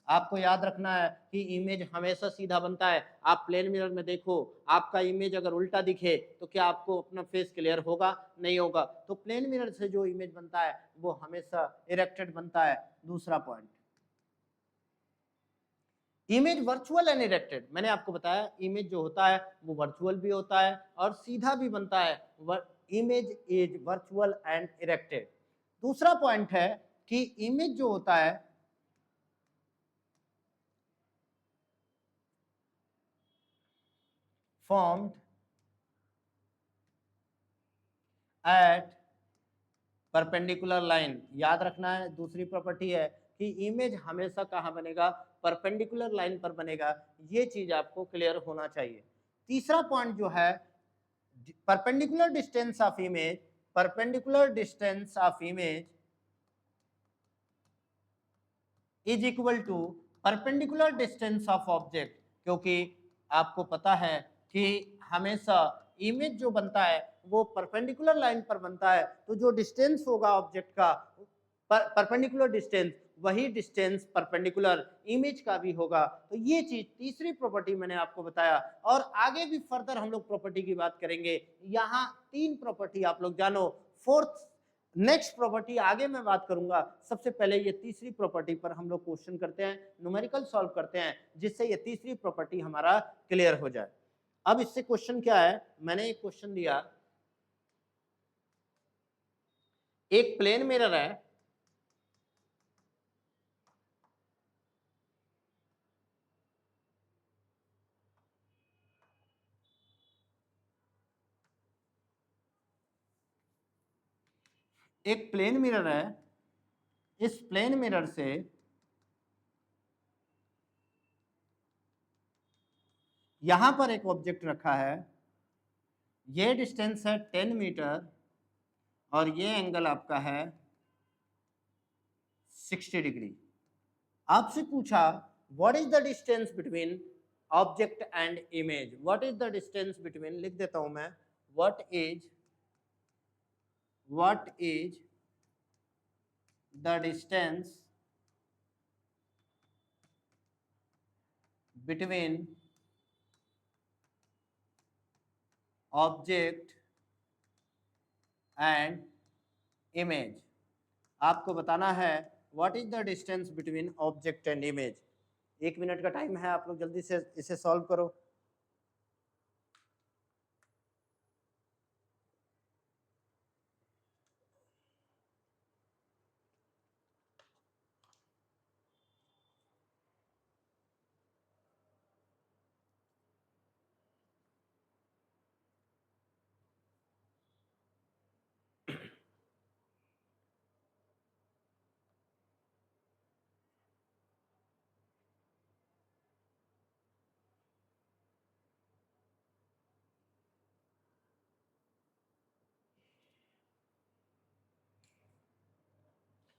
आपको याद रखना है कि इमेज हमेशा सीधा बनता है। आप प्लेन मिरर में देखो, आपका इमेज अगर उल्टा दिखे तो क्या आपको अपना फेस क्लियर होगा, नहीं होगा। तो प्लेन मिरर से जो इमेज बनता है वो हमेशा इरेक्टेड बनता है। दूसरा point, image virtual and erected. मैंने आपको बताया इमेज जो होता है वो वर्चुअल भी होता है और सीधा भी बनता है। Image is virtual and erected. दूसरा पॉइंट है कि इमेज जो होता है formed at परपेंडिकुलर लाइन। याद रखना है, दूसरी प्रॉपर्टी है कि इमेज हमेशा कहाँ बनेगा, परपेंडिकुलर लाइन पर बनेगा। ये चीज आपको क्लियर होना चाहिए। तीसरा पॉइंट जो है, perpendicular distance of image, perpendicular distance of image is equal to perpendicular distance of object. क्योंकि आपको पता है कि हमेशा इमेज जो बनता है वो परपेंडिकुलर लाइन पर बनता है, तो जो डिस्टेंस होगा ऑब्जेक्ट का परपेंडिकुलर डिस्टेंस, वही डिस्टेंस परपेंडिकुलर इमेज का भी होगा। तो ये चीज तीसरी प्रॉपर्टी मैंने आपको बताया, और आगे भी फर्दर हम लोग प्रॉपर्टी की बात करेंगे। यहाँ 3 प्रॉपर्टी आप लोग जानो, फोर्थ नेक्स्ट प्रॉपर्टी आगे मैं बात करूंगा। सबसे पहले ये तीसरी प्रॉपर्टी पर हम लोग क्वेश्चन करते हैं, न्यूमेरिकल सॉल्व करते हैं, जिससे ये तीसरी प्रॉपर्टी हमारा क्लियर हो जाए। अब इससे क्वेश्चन क्या है, मैंने एक क्वेश्चन दिया, एक प्लेन मिरर है, एक प्लेन मिरर है, इस प्लेन मिरर से यहां पर एक ऑब्जेक्ट रखा है, ये डिस्टेंस है 10 मीटर और ये एंगल आपका है 60 डिग्री। आपसे पूछा what is the distance between object and image, what is the distance between, लिख देता हूं मैं, what is the distance between object and image. आपको बताना है what is the distance between object and image. 1 minute का टाइम है, आप लोग जल्दी से इसे सॉल्व करो।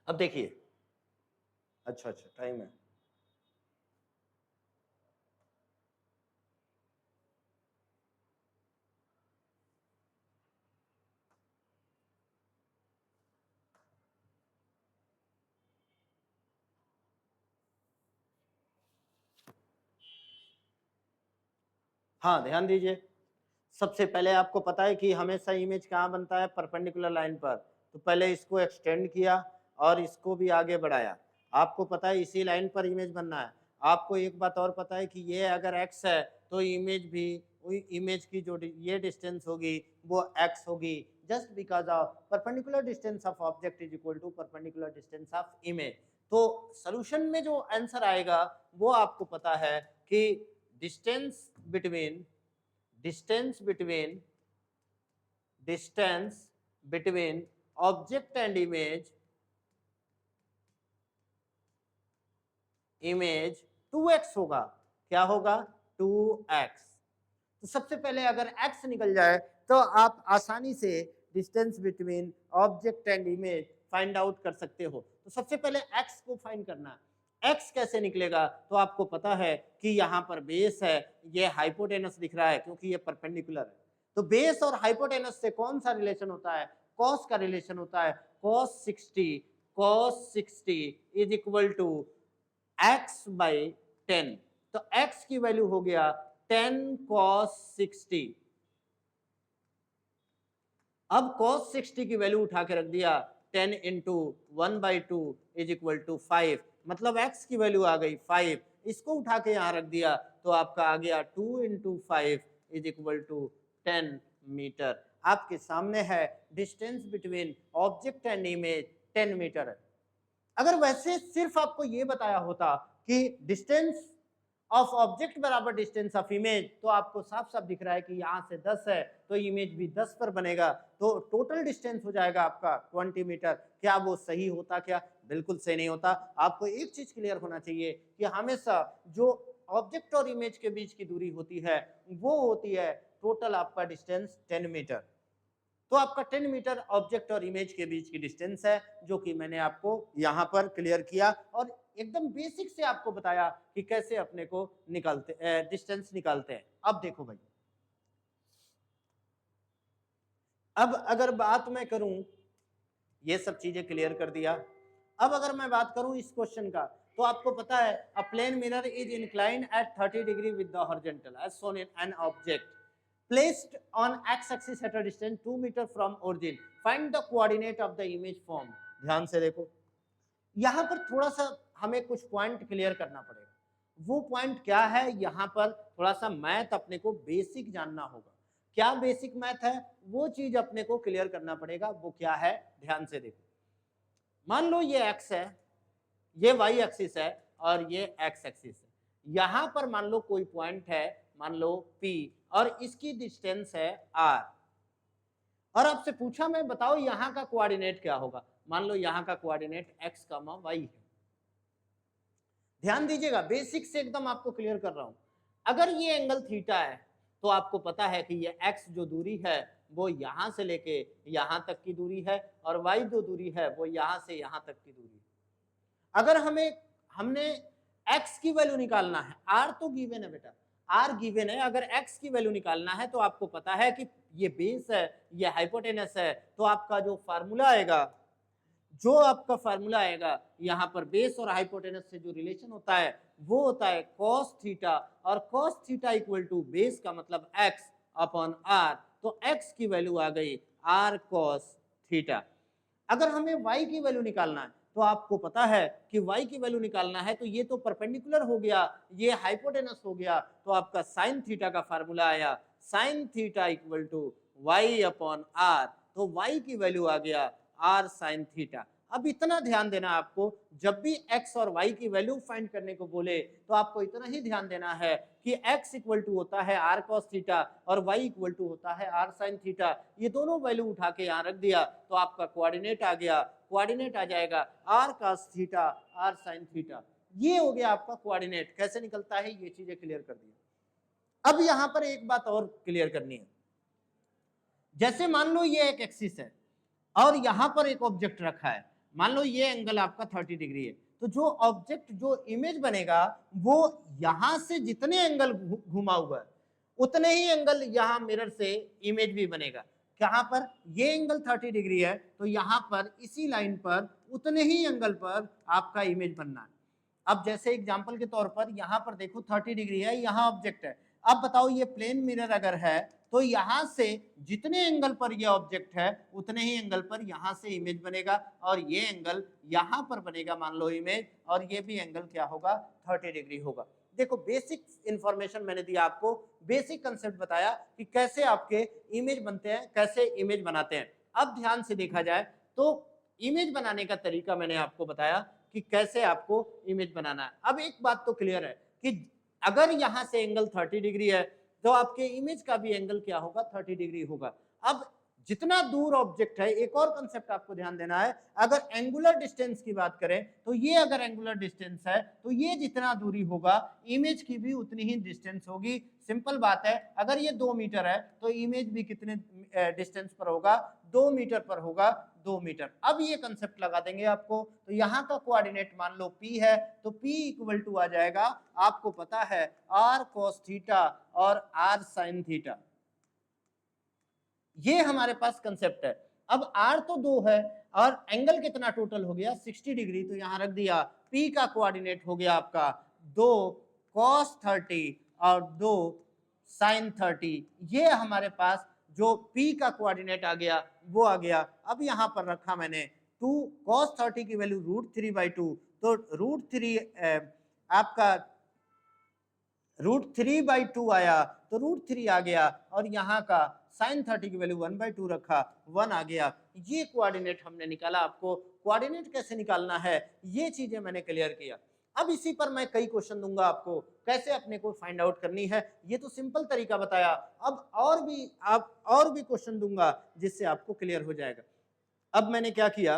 अब देखिए, अच्छा टाइम है। हाँ, ध्यान दीजिए। सबसे पहले आपको पता है कि हमेशा इमेज कहाँ बनता है, परपेंडिकुलर लाइन पर। तो पहले इसको एक्सटेंड किया और इसको भी आगे बढ़ाया। आपको पता है इसी लाइन पर इमेज बनना है। आपको एक बात और पता है कि ये अगर x है तो इमेज भी, इमेज की जो ये डिस्टेंस होगी वो x होगी, just because of perpendicular distance of object is equal to perpendicular distance of image. तो सोल्यूशन में जो आंसर आएगा वो आपको पता है कि distance between distance between object and image 2x होगा। क्या होगा? 2x। तो सबसे पहले अगर x निकल जाए तो आप आसानी से distance between object and image find out कर सकते हो। तो सबसे पहले x को फाइंड करना है। x कैसे निकलेगा? तो आपको पता है कि यहाँ पर बेस है, ये हाइपोटेनस दिख रहा है क्योंकि ये परपेंडिकुलर है। तो बेस और हाइपोटेनस से कौन सा रिलेशन होता है? कॉस का रिलेशन होता है। cos 60 is equal to x by 10। तो x की वैल्यू हो गया 10 cos 60। अब cos 60 की वैल्यू उठा के रख दिया, 10 इंटू 1/2 इज इक्वल टू 5, मतलब x की वैल्यू आ गई 5। इसको उठा के यहाँ रख दिया तो आपका आ गया 2 into 5 is equal to 10 metre. आपके सामने है distance between object and image 10 metre है। अगर वैसे सिर्फ आपको ये बताया होता कि डिस्टेंस ऑफ ऑब्जेक्ट बराबर डिस्टेंस ऑफ इमेज, तो आपको साफ साफ दिख रहा है कि यहाँ से 10 है तो इमेज भी 10 पर बनेगा, तो टोटल डिस्टेंस हो जाएगा आपका 20 मीटर। क्या वो सही होता? क्या बिल्कुल सही नहीं होता। आपको एक चीज क्लियर होना चाहिए कि हमेशा जो ऑब्जेक्ट और इमेज के बीच की दूरी होती है वो होती है टोटल आपका डिस्टेंस 10 मीटर। तो आपका 10 मीटर ऑब्जेक्ट और इमेज के बीच की डिस्टेंस है, जो कि मैंने आपको यहां पर क्लियर किया और एकदम बेसिक से आपको बताया कि कैसे अपने को डिस्टेंस निकालते हैं। अब देखो भाई, अब अगर बात मैं करूं, ये सब चीजें क्लियर कर दिया। अब अगर मैं बात करूं इस क्वेश्चन का, तो आपको पता है a plane mirror is inclined at 30 degree with the horizontal as shown in an object placed on x axis at a distance 2 meter from origin. Find the coordinate of the image form. ध्यान से देखो, यहां पर थोड़ा सा हमें कुछ point clear करना पड़ेगा। वो पॉइंट क्या है, यहां पर थोड़ा सा मैथ अपने को बेसिक जानना होगा। क्या बेसिक मैथ है, वो चीज अपने को क्लियर करना पड़ेगा। वो क्या है, ध्यान से देखो। मान लो ये x है, ये y एक्सिस है और ये x एक्सिस है। यहां पर मान लो कोई पॉइंट है, मान लो P, और इसकी डिस्टेंस है r, और आपसे पूछा मैं बताओ यहां का कोऑर्डिनेट क्या होगा। मान लो यहां का कोऑर्डिनेट x, y है। ध्यान दीजिएगा, बेसिक से एकदम आपको क्लियर कर रहा हूं। अगर ये एंगल थीटा है तो आपको पता है कि ये x जो दूरी है वो यहां से लेके यहां तक की दूरी है, और y जो दूरी है वो यहां से यहां तक की दूरी है। अगर हमने x की वैल्यू निकालना है, r तो गिवन है बेटा, r गिवन है, अगर x की वैल्यू निकालना है तो आपको पता है कि ये बेस है, ये हाइपोटेनस है, तो आपका जो फार्मूला आएगा, यहाँ पर बेस और हाइपोटेनस से जो रिलेशन होता है वो होता है cos थीटा, और cos theta equal to base का मतलब x अपॉन r, तो x की वैल्यू आ गई r cos थीटा। अगर हमें y की वैल्यू निकालना है तो आपको पता है कि y की वैल्यू निकालना है तो ये तो परपेंडिकुलर हो गया, ये हाइपोटेनस हो गया, तो आपका साइन थीटा का फार्मूला आया sine theta equal to y upon r, तो y की वैल्यू आ गया r साइन थीटा। अब इतना ध्यान देना आपको, जब भी x और y की वैल्यू फाइंड करने को बोले तो आपको इतना ही ध्यान देना है कि x इक्वल टू होता है r cos थीटा और y इक्वल टू होता है r sin थीटा। ये दोनों वैल्यू उठा के यहाँ रख दिया तो आपका कोऑर्डिनेट आ गया, कोऑर्डिनेट आ जाएगा r cos theta r sin theta. ये हो गया आपका कोऑर्डिनेट। कैसे निकलता है ये चीजें क्लियर कर दी। अब यहाँ पर एक बात और क्लियर करनी है, जैसे मान लो ये एक एक्सिस है और यहाँ पर एक ऑब्जेक्ट रखा है, मान लो ये एंगल आपका 30 डिग्री है, तो जो ऑब्जेक्ट जो इमेज बनेगा वो यहां से जितने एंगल घुमा हुआ है उतने ही एंगल यहां मिरर से इमेज भी बनेगा। कहां पर, ये एंगल 30 डिग्री है तो यहां पर इसी लाइन पर उतने ही एंगल पर आपका इमेज बनना है। अब जैसे एग्जांपल के तौर पर यहां पर देखो 30 डिग्री है, यहां ऑब्जेक्ट है। अब बताओ ये प्लेन मिरर अगर है तो यहां से जितने एंगल पर ये ऑब्जेक्ट है उतने ही एंगल पर यहां से इमेज बनेगा, और ये एंगल यहां पर बनेगा मान लो इमेज, और ये भी एंगल क्या होगा 30 डिग्री होगा। देखो बेसिक इंफॉर्मेशन मैंने दिया आपको, बेसिक कंसेप्ट बताया कि कैसे आपके इमेज बनते हैं, कैसे इमेज बनाते हैं। अब ध्यान से देखा जाए तो इमेज बनाने का तरीका मैंने आपको बताया कि कैसे आपको इमेज बनाना है। अब एक बात तो क्लियर है कि अगर यहां से एंगल 30 डिग्री है तो आपके इमेज का भी एंगल क्या होगा 30 डिग्री होगा। अब जितना दूर ऑब्जेक्ट है, एक और कंसेप्ट आपको ध्यान देना है, अगर एंगुलर डिस्टेंस की बात करें तो ये अगर एंगुलर डिस्टेंस है तो ये जितना दूरी होगा इमेज की भी उतनी ही डिस्टेंस होगी। सिंपल बात है, अगर ये 2 मीटर है तो इमेज भी कितने डिस्टेंस पर होगा, 2 मीटर पर होगा, 2 मीटर। अब ये कंसेप्ट लगा देंगे आपको, तो यहाँ का कोऑर्डिनेट मान लो P है तो P इक्वल टू आ जाएगा, आपको पता है r cos थीटा और r sin थीटा। ये हमारे पास कंसेप्ट है। अब r तो 2 है और एंगल कितना टोटल हो गया 60 डिग्री, तो यहां रख दिया P का कोऑर्डिनेट हो गया आपका 2 cos 30 और 2 sin 30। ये हमारे पास जो P का कोऑर्डिनेट आ गया वो आ गया। अब यहां पर रखा मैंने 2 cos 30 की वैल्यू √3/2, तो √3 आपका √3/2 आया तो √3 आ गया, और यहाँ का sin 30 की वैल्यू 1/2 रखा, 1 आ गया। ये कोऑर्डिनेट हमने निकाला। आपको कोऑर्डिनेट कैसे निकालना है ये चीजें मैंने क्लियर किया। अब इसी पर मैं कई क्वेश्चन दूंगा आपको कैसे अपने को फाइंड आउट करनी है, ये तो सिंपल तरीका बताया। अब और भी क्वेश्चन दूंगा जिससे आपको क्लियर हो जाएगा। अब मैंने क्या किया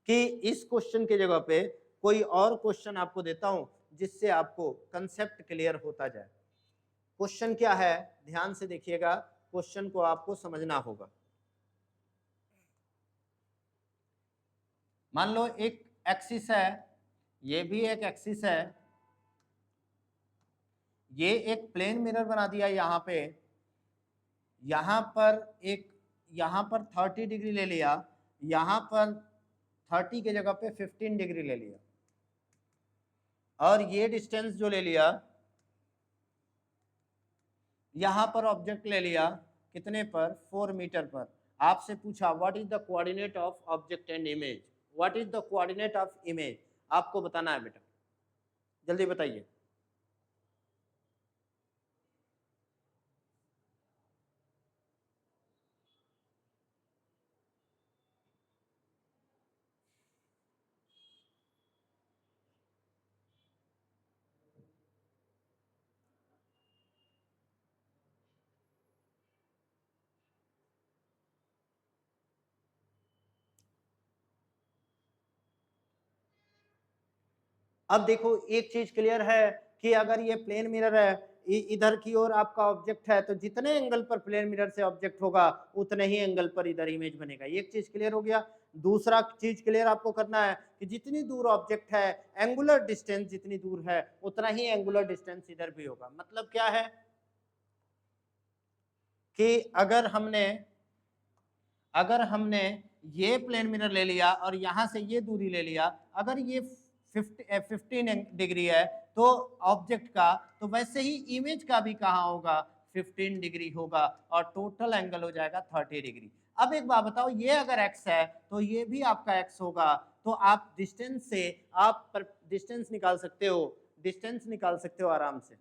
कि इस क्वेश्चन के जगह पे कोई और क्वेश्चन आपको देता हूं जिससे आपको कंसेप्ट क्लियर होता जाए। क्वेश्चन क्या है, ध्यान से देखिएगा, क्वेश्चन को आपको समझना होगा। मान लो एक एक्सिस है, ये भी एक एक्सिस है, ये एक प्लेन मिरर बना दिया यहां पे, यहां पर 30 डिग्री ले लिया, यहां पर 30 की जगह पे 15 डिग्री ले लिया, और ये डिस्टेंस जो ले लिया, यहां पर ऑब्जेक्ट ले लिया कितने पर, 4 मीटर पर। आपसे पूछा what is the coordinate of object and image, what is the coordinate of image, आपको बताना है बेटा, जल्दी बताइए। अब देखो एक चीज क्लियर है कि अगर ये प्लेन मिरर है, इधर की ओर आपका ऑब्जेक्ट है, तो जितने एंगल पर प्लेन मिरर से ऑब्जेक्ट होगा उतने ही एंगल पर इधर इमेज बनेगा। एक चीज क्लियर हो गया। दूसरा चीज क्लियर आपको करना है कि जितनी दूर ऑब्जेक्ट है, एंगुलर डिस्टेंस जितनी दूर है उतना ही एंगुलर डिस्टेंस इधर भी होगा। मतलब क्या है कि अगर हमने ये प्लेन मिरर ले लिया और यहां से ये दूरी ले लिया, अगर ये 15 डिग्री है तो ऑब्जेक्ट का, तो वैसे ही इमेज का भी कहाँ होगा, 15 डिग्री होगा, और टोटल एंगल हो जाएगा 30 डिग्री। अब एक बात बताओ, ये अगर x है तो ये भी आपका x होगा, तो आप डिस्टेंस से आप डिस्टेंस निकाल सकते हो, डिस्टेंस निकाल सकते हो आराम से।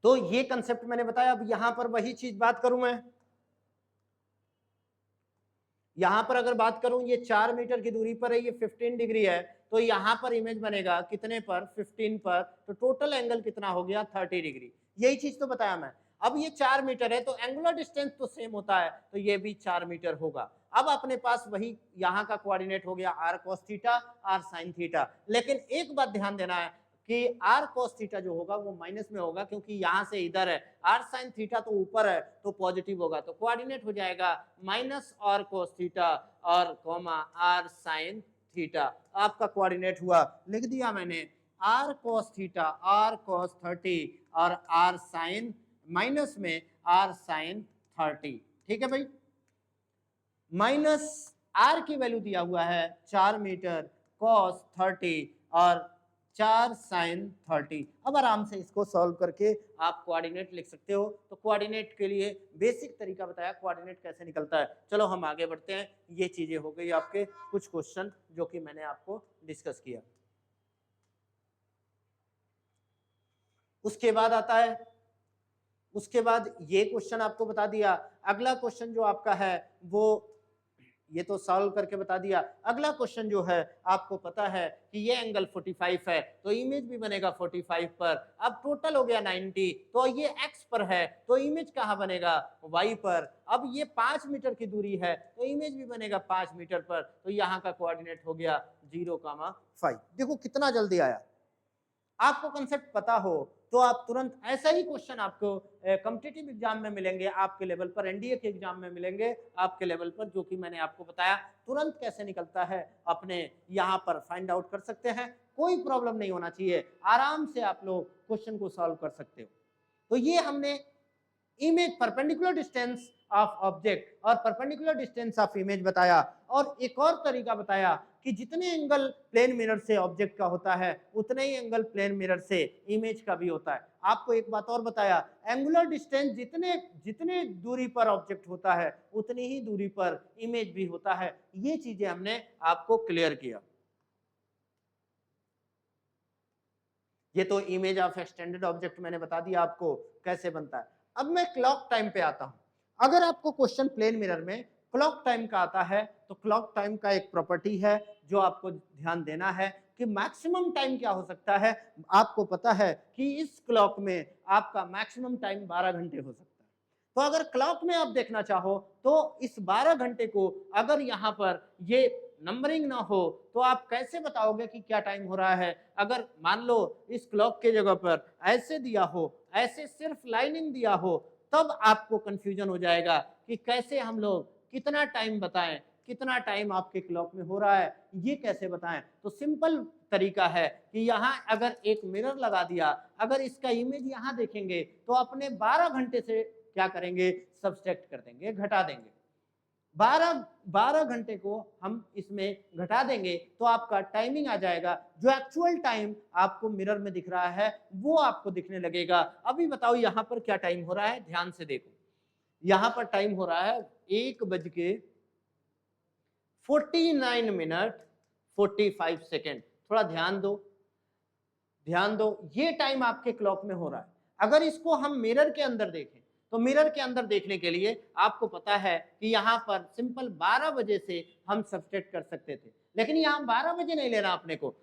तो ये कंसेप्ट मैंने बताया। अब यहां पर वही चीज बात करूं मैं, यहां पर अगर बात करूं, ये 4 मीटर की दूरी पर है, ये 15 डिग्री है, तो यहां पर इमेज बनेगा कितने पर, 15 पर, तो टोटल एंगल कितना हो गया, 30 डिग्री। यही चीज तो बताया मैं। अब ये 4 मीटर है तो एंगुलर डिस्टेंस तो सेम होता है, तो ये भी 4 मीटर होगा। अब अपने पास वही यहाँ का कोऑर्डिनेट हो गया r cos theta, r sin theta. लेकिन एक बात ध्यान देना है कि r cos थीटा जो होगा वो माइनस में होगा, क्योंकि यहां से इधर है, r sin थीटा तो ऊपर है तो पॉजिटिव होगा, तो कोऑर्डिनेट हो जाएगा माइनस r cos थीटा और कॉमा r sin थीटा। आपका कोऑर्डिनेट हुआ, लिख दिया मैंने r cos theta, r cos 30 और r sin, माइनस में r sin 30। ठीक है भाई, माइनस r की वैल्यू दिया हुआ है 4 मीटर, cos 30 और 4 sin 30। अब आराम से इसको सॉल्व करके आप कोऑर्डिनेट लिख सकते हो। तो कोऑर्डिनेट के लिए बेसिक तरीका बताया, कोऑर्डिनेट कैसे निकलता है। चलो हम आगे बढ़ते हैं। ये चीजें हो गई आपके कुछ क्वेश्चन जो कि मैंने आपको डिस्कस किया। उसके बाद आता है, उसके बाद ये क्वेश्चन आपको बता दिया। अगला क्वेश्चन जो आपका है वो ये तो सॉल्व करके बता दिया। अगला क्वेश्चन जो है आपको पता है कि ये एंगल 45 है, तो इमेज भी बनेगा 45 पर। अब टोटल हो गया 90, तो ये x पर है तो इमेज कहाँ बनेगा, y पर। अब ये 5 मीटर की दूरी है तो इमेज भी बनेगा 5 मीटर पर, तो यहाँ का कोऑर्डिनेट हो गया 0,5। देखो कितना जल्दी आया। आपको कंसेप्ट पता हो तो आप तुरंत, ऐसा ही क्वेश्चन आपको कॉम्पिटिटिव एग्जाम में मिलेंगे, आपके लेवल पर एनडीए के एग्जाम में मिलेंगे आपके लेवल पर, जो कि मैंने आपको बताया तुरंत कैसे निकलता है अपने यहाँ पर फाइंड आउट कर सकते हैं। कोई प्रॉब्लम नहीं होना चाहिए, आराम से आप लोग क्वेश्चन को सॉल्व कर सकते हो। तो ये हमने image perpendicular distance of object और परपेंडिकुलर डिस्टेंस ऑफ इमेज बताया। और एक और तरीका बताया कि जितने एंगल प्लेन मिरर से ऑब्जेक्ट का होता है उतने ही एंगल प्लेन मिरर से इमेज का भी होता है। आपको एक बात और बताया, एंगुलर डिस्टेंस जितने जितने दूरी पर ऑब्जेक्ट होता है उतनी ही दूरी पर इमेज भी होता है। ये चीजें हमने आपको क्लियर किया। ये तो इमेज ऑफ एक्सटेंडेड ऑब्जेक्ट मैंने बता दिया आपको कैसे बनता है। अब मैं क्लॉक टाइम पे आता हूं। अगर आपको क्वेश्चन प्लेन मिरर में क्लॉक टाइम का आता है तो क्लॉक टाइम का एक प्रॉपर्टी है जो आपको ध्यान देना है कि मैक्सिमम टाइम क्या हो सकता है। आपको पता है कि इस क्लॉक में आपका मैक्सिमम टाइम 12 घंटे हो सकता है। तो अगर क्लॉक में आप देखना चाहो तो इस 12 घंटे को अगर यहाँ पर ये नंबरिंग ना हो तो आप कैसे बताओगे कि क्या टाइम हो रहा है। अगर मान लो इस क्लॉक के जगह पर ऐसे दिया हो, ऐसे सिर्फ लाइनिंग दिया हो, तब आपको कंफ्यूजन हो जाएगा कि कैसे हम लोग कितना टाइम बताएं, कितना टाइम आपके क्लॉक में हो रहा है, ये कैसे बताएं। तो सिंपल तरीका है कि यहाँ अगर एक मिरर लगा दिया, अगर इसका इमेज यहाँ देखेंगे तो अपने 12 घंटे से क्या करेंगे, सब्सट्रैक्ट कर देंगे, घटा देंगे। 12 घंटे को हम इसमें घटा देंगे तो आपका टाइमिंग आ जाएगा। जो एक्चुअल टाइम आपको मिरर में दिख रहा है वो आपको दिखने लगेगा। अभी बताओ यहाँ पर क्या टाइम हो रहा है, ध्यान से देखो। यहाँ पर टाइम हो रहा है 1:49:45। थोड़ा ध्यान दो, ध्यान दो, ये टाइम आपके क्लॉक में हो रहा है। अगर इसको हम मिरर के अंदर देखें तो मिरर के अंदर देखने के लिए आपको पता है कि यहाँ पर सिंपल 12 बजे से हम सब्सट्रैक्ट कर सकते थे, लेकिन यहाँ 12 बजे नहीं लेना अपने को,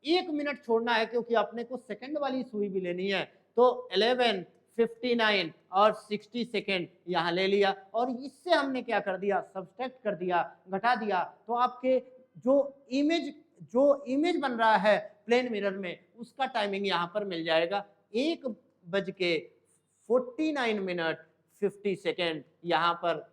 1 मिनट छोड़ना है क्योंकि अपने को सेकंड वाली सुई भी लेनी है। तो 11:59 और 60 सेकेंड यहाँ ले लिया और इससे हमने क्या कर दिया, सब्सट्रैक्ट कर दिया, घटा दिया। तो आपके जो इमेज बन रहा है प्लेन मिरर में उसका टाइमिंग यहाँ पर मिल जाएगा 1:49:50 यहाँ पर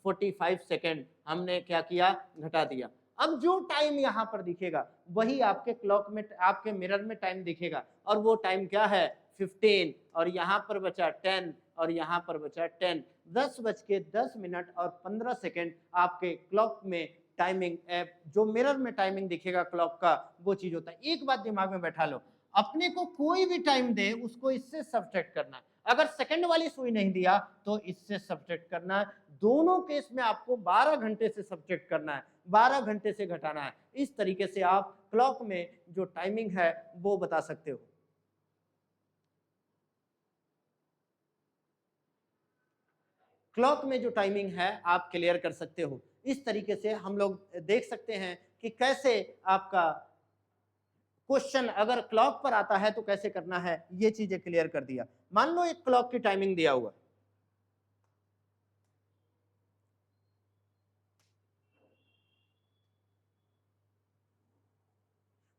45 सेकेंड हमने क्या किया, घटा दिया। अब जो टाइम यहाँ पर दिखेगा वही आपके क्लॉक में, आपके मिरर में टाइम दिखेगा और वो टाइम क्या है, 15 और यहाँ पर बचा 10 और यहाँ पर बचा 10। 10:10 और 15 सेकेंड आपके क्लॉक में टाइमिंग, जो मिरर में टाइमिंग दिखेगा क्लॉक का, वो चीज होता है। एक बात दिमाग में बैठा लो, अपने को कोई भी टाइम दे उसको इससे सब्ट्रैक्ट करना है। अगर सेकंड वाली सुई नहीं दिया तो इससे सब्ट्रैक्ट करना है। दोनों केस में आपको 12 घंटे से सब्ट्रैक्ट करना है, 12 घंटे से घटाना है। इस तरीके से आप क्लॉक में जो टाइमिंग है वो बता सकते हो। क्लॉक में जो टाइमिंग है आप क्लियर कर सकते हो। इस तरीके से हम लोग देख सकते हैं कि कैसे आपका क्वेश्चन अगर क्लॉक पर आता है तो कैसे करना है, ये चीजें क्लियर कर दिया। मान लो एक क्लॉक की टाइमिंग दिया हुआ,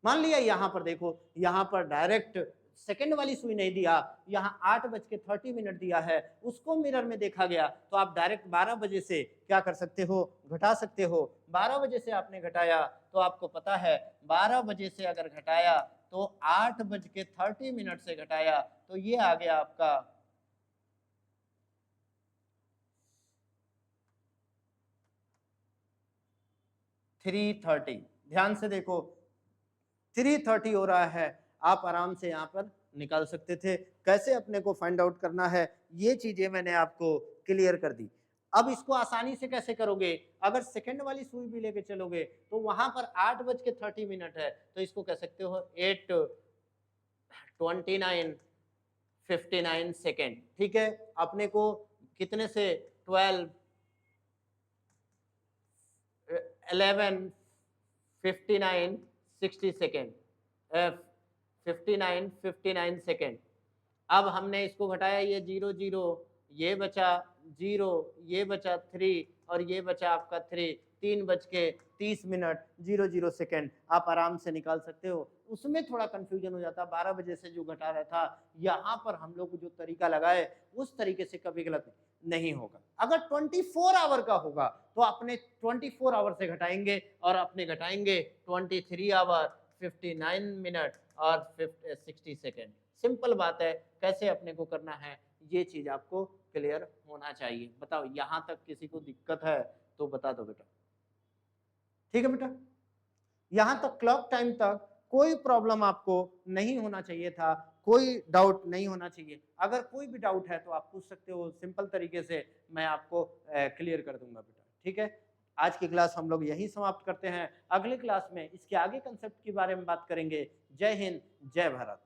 मान लिया यहाँ पर देखो, यहाँ पर डायरेक्ट सेकंड वाली सुई नहीं दिया, यहाँ 8:30 दिया है, उसको मिरर में देखा गया तो आप डायरेक्ट 12 बजे से क्या कर सकते हो, घटा सकते हो। 12 बजे से आपने घटाया तो आपको पता है 12 बजे से अगर घटाया तो 8:30 से घटाया तो ये आ गया आपका 3:30। ध्यान से देखो 3:30 हो रहा है, आप आराम से यहाँ पर निकाल सकते थे। कैसे अपने को फाइंड आउट करना है ये चीजें मैंने आपको क्लियर कर दी। अब इसको आसानी से कैसे करोगे, अगर सेकंड वाली सुई भी लेके चलोगे तो वहां पर 8:30 है तो इसको कह सकते हो 8:29:59 सेकेंड। ठीक है, अपने को कितने से 11:59:60 सेकेंड, 59:59 सेकेंड। अब हमने इसको घटाया, ये 0 0, ये बचा 0, ये बचा 3 और ये बचा आपका 3, 3:30:00 सेकेंड। आप आराम से निकाल सकते हो। उसमें थोड़ा कंफ्यूजन हो जाता, 12 बजे से जो घटा रहा था, यहाँ पर हम लोग जो तरीका लगाए उस तरीके से कभी गलत नहीं होगा। अगर 24 आवर का होगा तो अपने 24 आवर से घटाएंगे और अपने घटाएंगे 23 आवर 59 मिनट और 60 सेकेंड। सिंपल बात है, कैसे अपने को करना है ये चीज आपको क्लियर होना चाहिए। बताओ यहाँ तक किसी को दिक्कत है तो बता दो बेटा। ठीक है बेटा, यहाँ तक क्लॉक टाइम तक कोई प्रॉब्लम आपको नहीं होना चाहिए था, कोई डाउट नहीं होना चाहिए। अगर कोई भी डाउट है तो आप पूछ सकते हो, सिंपल तरीके से मैं आपको क्लियर कर दूंगा बेटा। ठीक है, आज की क्लास हम लोग यहीं समाप्त करते हैं। अगली क्लास में इसके आगे कंसेप्ट के बारे में बात करेंगे। जय हिंद, जय भारत।